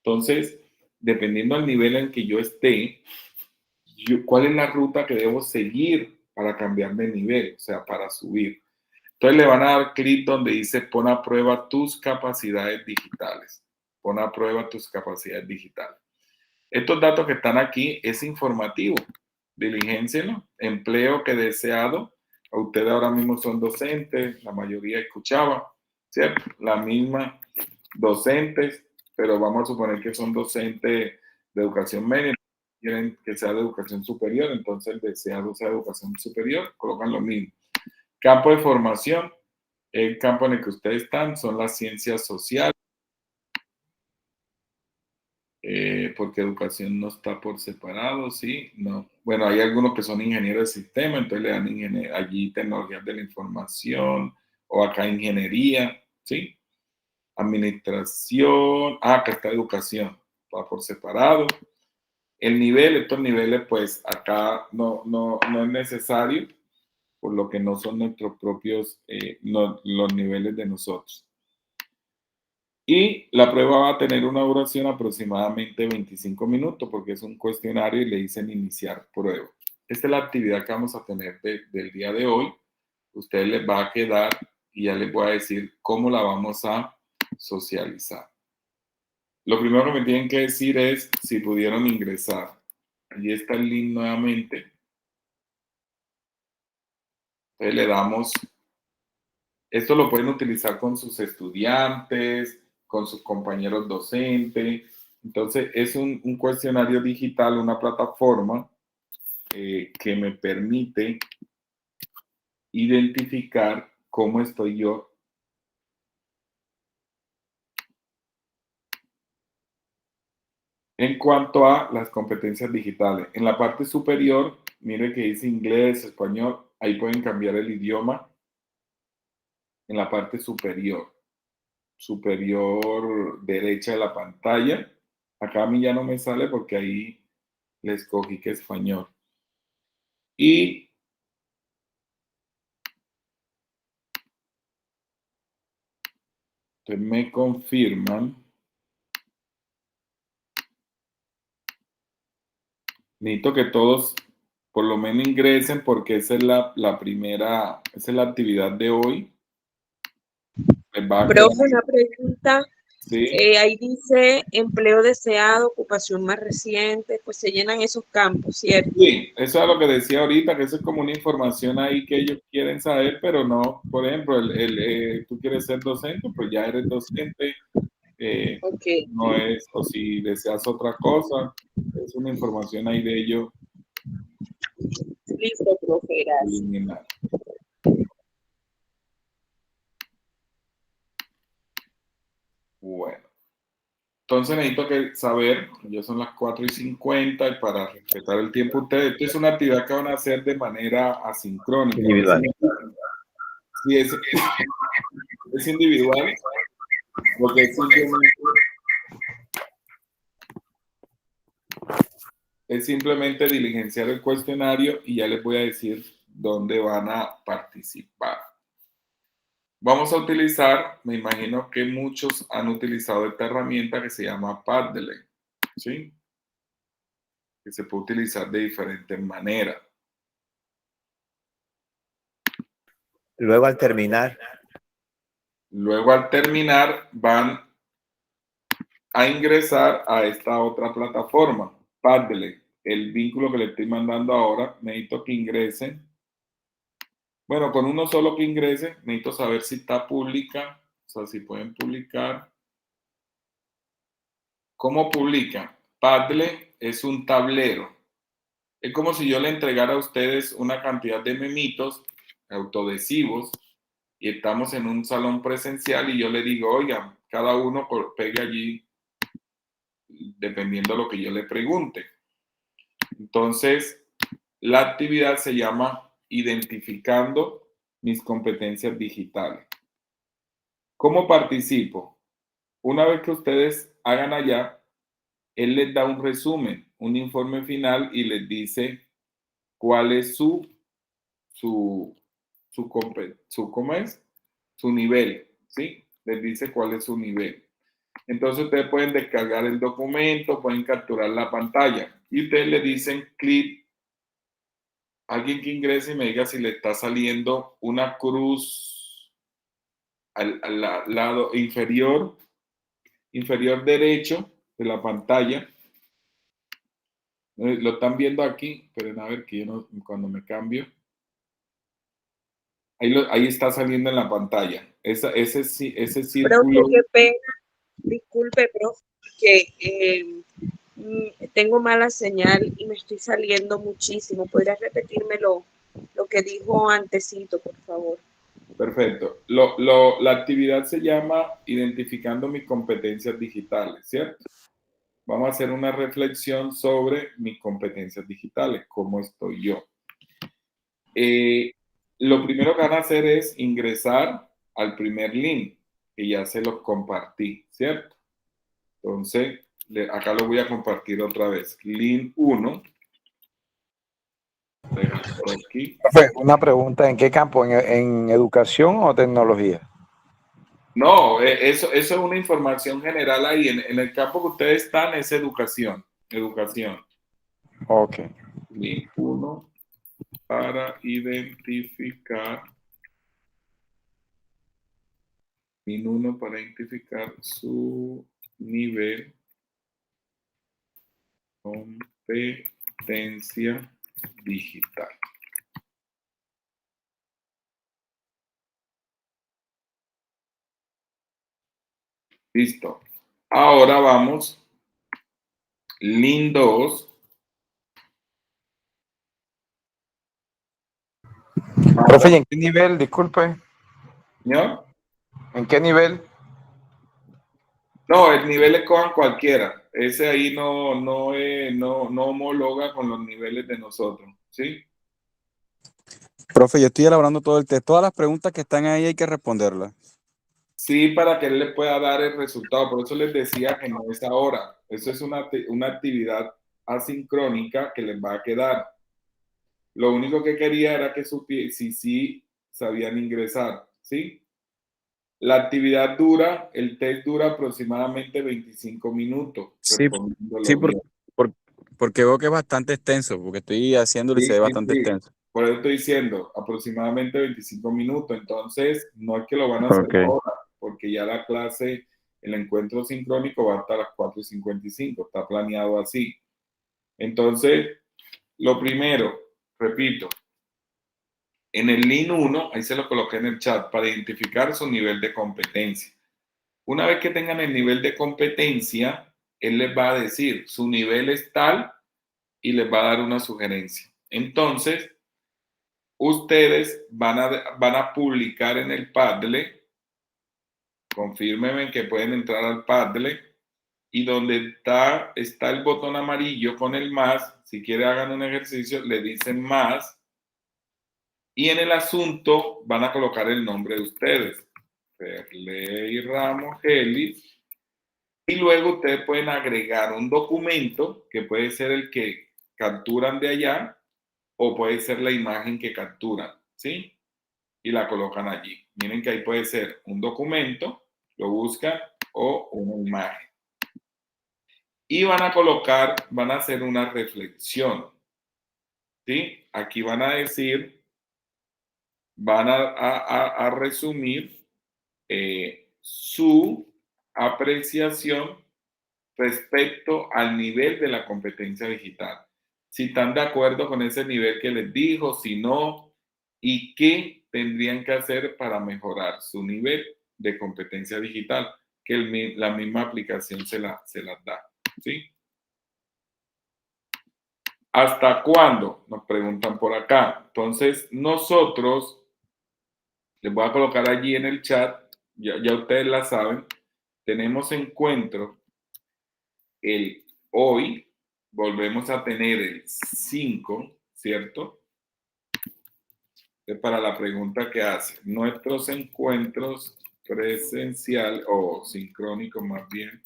Entonces, dependiendo del nivel en que yo esté, ¿cuál es la ruta que debo seguir para cambiar de nivel? O sea, para subir. Entonces le van a dar clic donde dice pon a prueba tus capacidades digitales. Pon a prueba tus capacidades digitales. Estos datos que están aquí es informativo. Diligéncienlo. Empleo que deseado. Ustedes ahora mismo son docentes, la mayoría escuchaba, ¿cierto? La misma docentes, pero vamos a suponer que son docentes de educación media, quieren que sea de educación superior, entonces el deseado sea de educación superior, colocan lo mismo. Campo de formación, el campo en el que ustedes están son las ciencias sociales, porque educación no está por separado, ¿sí? No. Bueno, hay algunos que son ingenieros de sistema, entonces le dan allí tecnologías de la información, o acá ingeniería, ¿sí? Administración, acá está educación, va por separado. El nivel, estos niveles, pues acá no es necesario, por lo que no son nuestros propios, los niveles de nosotros. Y la prueba va a tener una duración aproximadamente 25 minutos, porque es un cuestionario y le dicen iniciar prueba. Esta es la actividad que vamos a tener del día de hoy. Ustedes les va a quedar y ya les voy a decir cómo la vamos a socializar. Lo primero que me tienen que decir es si pudieron ingresar. Allí está el link nuevamente. Entonces le damos, esto lo pueden utilizar con sus estudiantes, con sus compañeros docentes. Entonces es un cuestionario digital, una plataforma que me permite identificar cómo estoy yo en cuanto a las competencias digitales. En la parte superior, mire que dice inglés, español, ahí pueden cambiar el idioma. En la parte superior derecha de la pantalla. Acá a mí ya no me sale porque ahí le escogí que es español. Y me confirman. Necesito que todos por lo menos ingresen porque esa es la primera, esa es la actividad de hoy. Profe, una pregunta. Sí. Ahí dice empleo deseado, ocupación más reciente, pues se llenan esos campos, ¿cierto? Sí, eso es lo que decía ahorita, que eso es como una información ahí que ellos quieren saber, pero no, por ejemplo, tú quieres ser docente, pues ya eres docente, Okay. No es, o si deseas otra cosa, es una información ahí de ellos. Listo, profe, gracias. Eliminar. Bueno, entonces necesito saber, ya son las 4:50 y para respetar el tiempo ustedes, esto es una actividad que van a hacer de manera asincrónica. Individual. Sí, es individual, porque es simplemente diligenciar el cuestionario y ya les voy a decir dónde van a participar. Vamos a utilizar, me imagino que muchos han utilizado esta herramienta que se llama Padlet, ¿sí? Que se puede utilizar de diferentes maneras. Luego al terminar van a ingresar a esta otra plataforma, Padlet. El vínculo que le estoy mandando ahora, necesito que ingresen. Bueno, con uno solo que ingrese, necesito saber si está pública, o sea, si pueden publicar. ¿Cómo publican? Padlet es un tablero. Es como si yo le entregara a ustedes una cantidad de memitos autoadhesivos y estamos en un salón presencial y yo le digo, oigan, cada uno pegue allí dependiendo de lo que yo le pregunte. Entonces, la actividad se llama Identificando mis competencias digitales. ¿Cómo participo? Una vez que ustedes hagan allá, él les da un resumen, un informe final y les dice cuál es su nivel, ¿sí? Les dice cuál es su nivel. Entonces ustedes pueden descargar el documento, pueden capturar la pantalla y ustedes le dicen clic. Alguien que ingrese y me diga si le está saliendo una cruz al lado inferior derecho de la pantalla. Lo están viendo aquí, esperen a ver que yo no, cuando me cambio. Ahí está saliendo en la pantalla. Ese círculo. Profe, qué pena. Disculpe, prof, que tengo mala señal y me estoy saliendo muchísimo. ¿Podrías repetirme lo que dijo antecito, por favor? Perfecto. La actividad se llama Identificando mis competencias digitales, ¿cierto? Vamos a hacer una reflexión sobre mis competencias digitales, cómo estoy yo. Lo primero que van a hacer es ingresar al primer link, que ya se los compartí, ¿cierto? Entonces, acá lo voy a compartir otra vez. Link 1. Por aquí. Una pregunta, ¿en qué campo? ¿En educación o tecnología? No, eso es una información general ahí. En el campo que ustedes están es educación. Educación. Ok. Link 1 para identificar. Link 1 para identificar su nivel competencia digital. Listo. Ahora vamos. Link 2. Profe, ¿y en qué nivel? Disculpe. ¿No? ¿En qué nivel? No, el nivel le cojan cualquiera. Ese ahí no homologa con los niveles de nosotros, ¿sí? Profe, yo estoy elaborando todo el test. Todas las preguntas que están ahí hay que responderlas. Sí, para que él le pueda dar el resultado. Por eso les decía que no es ahora. Eso es una actividad asincrónica que les va a quedar. Lo único que quería era que si sí sabían ingresar, ¿sí? La actividad el test dura aproximadamente 25 minutos. Sí, porque veo que es bastante extenso, porque estoy haciéndolo y se ve bastante extenso. Por eso estoy diciendo, aproximadamente 25 minutos. Entonces, no es que lo van a hacer ahora, porque ya la clase, el encuentro sincrónico va hasta las 4:55. Está planeado así. Entonces, lo primero, repito, en el link 1, ahí se lo coloqué en el chat, para identificar su nivel de competencia. Una vez que tengan el nivel de competencia, él les va a decir, su nivel es tal, y les va a dar una sugerencia. Entonces, ustedes van a publicar en el Padlet, confírmenme que pueden entrar al Padlet, y donde está el botón amarillo con el más, si quieren hagan un ejercicio, le dicen más, y en el asunto van a colocar el nombre de ustedes, Ferley Ramos Gelis, y luego ustedes pueden agregar un documento, que puede ser el que capturan de allá, o puede ser la imagen que capturan, ¿sí? Y la colocan allí. Miren que ahí puede ser un documento, lo buscan, o una imagen. Y van a hacer una reflexión, ¿sí? Aquí van a decir, van a resumir su apreciación respecto al nivel de la competencia digital. Si están de acuerdo con ese nivel que les dijo, si no, y qué tendrían que hacer para mejorar su nivel de competencia digital, que la misma aplicación se las da, ¿sí? ¿Hasta cuándo? Nos preguntan por acá. Entonces, nosotros, les voy a colocar allí en el chat, ya ustedes la saben, tenemos encuentro hoy, volvemos a tener el 5, ¿cierto? Para la pregunta que hace, nuestros encuentros presencial o sincrónicos más bien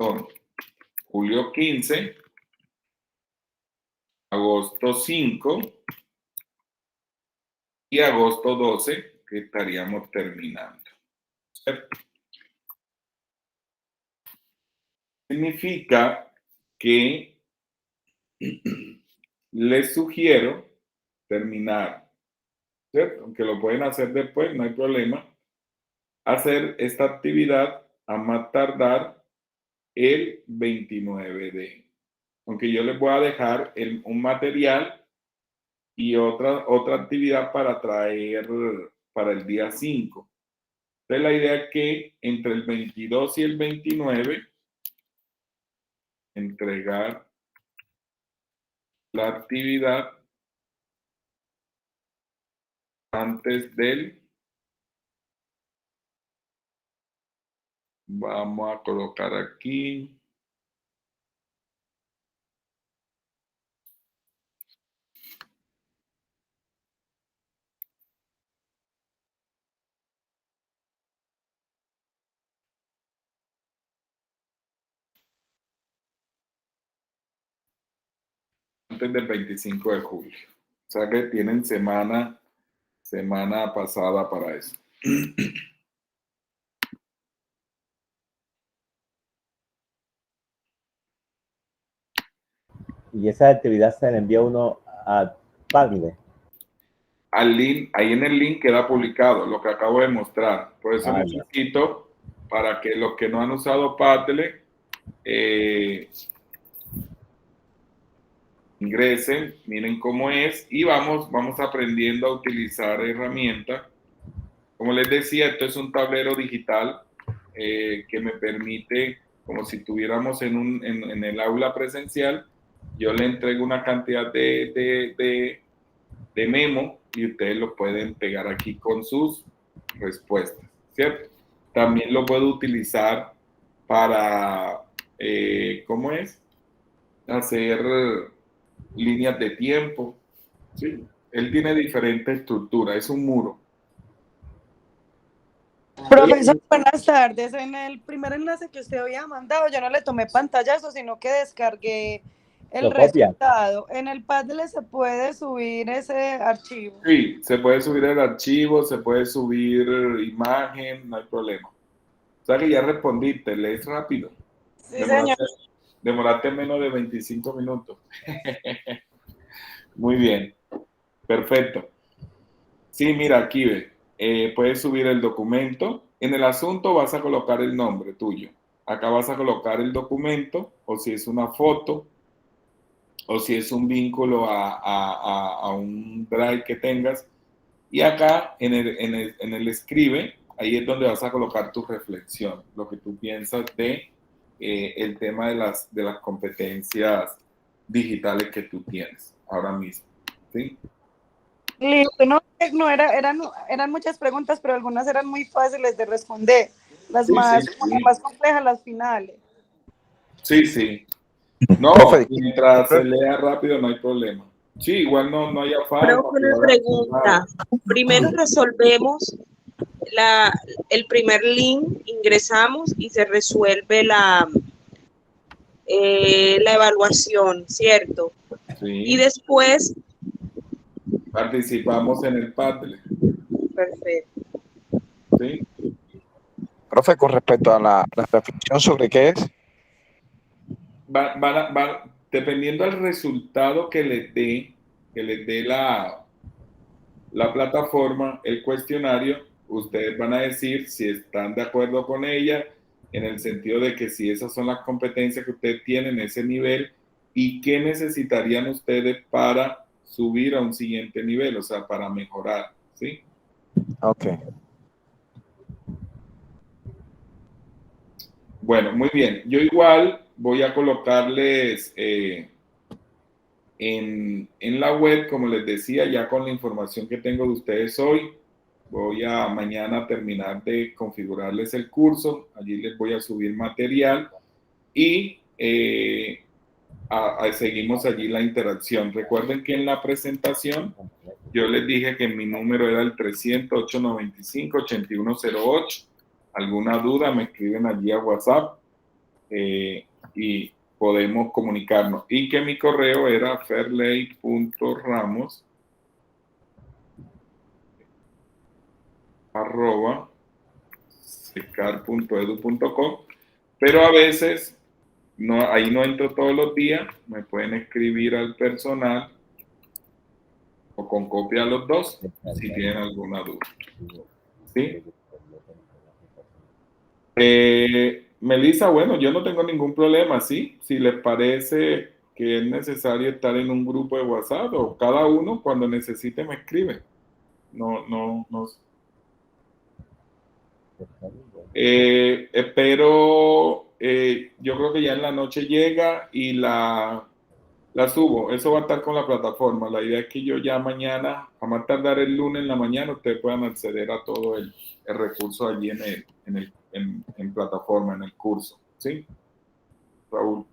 son julio 15, agosto 5 y agosto 12, que estaríamos terminando, ¿cierto? Significa que les sugiero terminar, ¿cierto? Aunque lo pueden hacer después, no hay problema. Hacer esta actividad a más tardar el 29 aunque yo les voy a dejar un material y otra actividad para traer para el día 5. Entonces la idea es que entre el 22 y el 29 entregar la actividad antes del, vamos a colocar aquí, antes del 25 de julio. O sea que tienen semana pasada para eso. Y esa actividad se le envía uno a Padlet. Al link, ahí en el link queda publicado lo que acabo de mostrar. Por eso necesito, para que los que no han usado Padlet, ingresen, miren cómo es y vamos aprendiendo a utilizar herramientas. Como les decía, esto es un tablero digital que me permite, como si estuviéramos en el aula presencial, yo le entrego una cantidad de memo y ustedes lo pueden pegar aquí con sus respuestas, ¿cierto? También lo puedo utilizar para, ¿cómo es? Hacer líneas de tiempo, ¿sí? Él tiene diferente estructura, es un muro. Profesor, buenas tardes. En el primer enlace que usted había mandado, yo no le tomé pantallazo, sino que descargué el resultado. ¿En el Padlet se puede subir ese archivo? Sí, se puede subir el archivo, se puede subir imagen, no hay problema. O sea que ya respondiste, lees rápido. Sí, señor. Demoraste menos de 25 minutos. Muy bien, perfecto. Sí, mira, aquí ve. Puedes subir el documento. En el asunto vas a colocar el nombre tuyo. Acá vas a colocar el documento, o si es una foto, o si es un vínculo a un drive que tengas. Y acá en el escribe, ahí es donde vas a colocar tu reflexión, lo que tú piensas de el tema de las competencias digitales que tú tienes ahora mismo. ¿Sí? Listo, no eran muchas preguntas, pero algunas eran muy fáciles de responder. Las Sí, más, sí, como sí. las más complejas, las finales. Sí, sí. No, Profe, mientras se lea rápido no hay problema. Sí, igual no hay afán. Profe, una pregunta. Primero resolvemos el primer link, ingresamos y se resuelve la evaluación, ¿cierto? Sí. Y después, Participamos en el Padlet. perfecto. ¿Sí? Profe, con respecto a la reflexión sobre qué es. Dependiendo del resultado que les dé la plataforma, el cuestionario, ustedes van a decir si están de acuerdo con ella, en el sentido de que si esas son las competencias que ustedes tienen, ese nivel, y qué necesitarían ustedes para subir a un siguiente nivel, o sea, para mejorar, ¿sí? Ok. Bueno, muy bien. Yo igual voy a colocarles en la web, como les decía, ya con la información que tengo de ustedes hoy. Voy a mañana terminar de configurarles el curso. Allí les voy a subir material y seguimos allí la interacción. Recuerden que en la presentación yo les dije que mi número era el 300-895-8108. Alguna duda me escriben allí a WhatsApp y podemos comunicarnos. Y que mi correo era ferley.ramos@secar.edu.com, pero a veces ahí no entro todos los días, me pueden escribir al personal o con copia a los dos si tienen alguna duda. ¿Sí? Melissa, bueno, yo no tengo ningún problema, ¿sí? Si les parece que es necesario estar en un grupo de WhatsApp, o cada uno cuando necesite me escribe. No. Pero yo creo que ya en la noche llega y la subo. Eso va a estar con la plataforma. La idea es que yo ya mañana, a más tardar el lunes en la mañana, ustedes puedan acceder a todo el recurso allí en plataforma, en el curso. ¿Sí? Raúl.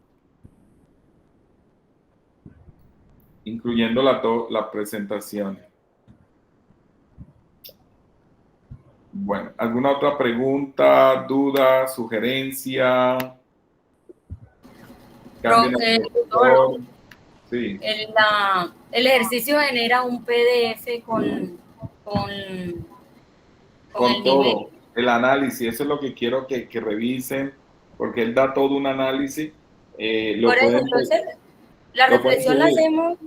Incluyendo la presentación. Bueno, ¿alguna otra pregunta, duda, sugerencia? Doctor, sí. El ejercicio genera un PDF con el todo, nivel. el análisis, eso es lo que quiero que revisen, porque él da todo un análisis. Por eso, entonces, la reflexión la hacemos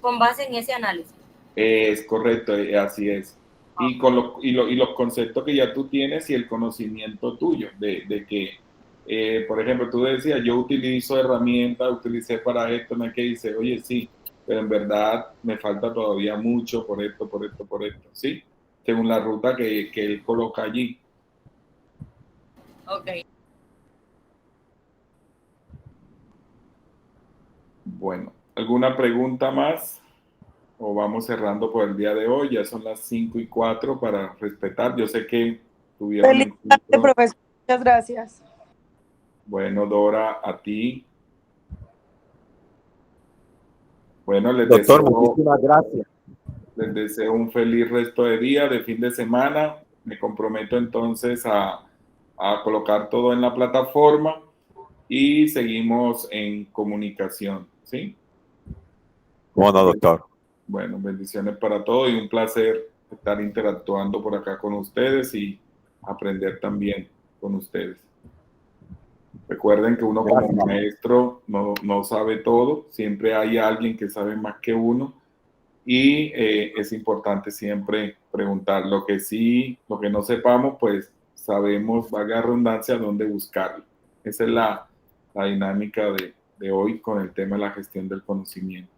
con base en ese análisis. Es correcto, así es. Y con los conceptos que ya tú tienes y el conocimiento tuyo de que, por ejemplo, tú decías, yo utilizo herramientas, utilicé para esto, no es que dice, oye, sí, pero en verdad me falta todavía mucho por esto, ¿sí? Según la ruta que él coloca allí. Ok. Bueno, ¿alguna pregunta más? O vamos cerrando por el día de hoy, ya son las 5:04 para respetar. Yo sé que tuvieron... Feliz tarde, profesor. Muchas gracias. Bueno, Dora, a ti. Bueno, Doctor, muchísimas gracias. Les deseo un feliz resto de día, de fin de semana. Me comprometo entonces a colocar todo en la plataforma y seguimos en comunicación, ¿sí? Bueno, doctor. Bueno, bendiciones para todos y un placer estar interactuando por acá con ustedes y aprender también con ustedes. Recuerden que uno como maestro no sabe todo, siempre hay alguien que sabe más que uno y es importante siempre preguntar. Lo que no sepamos, pues sabemos, valga la redundancia, dónde buscarlo. Esa es la dinámica de hoy con el tema de la gestión del conocimiento.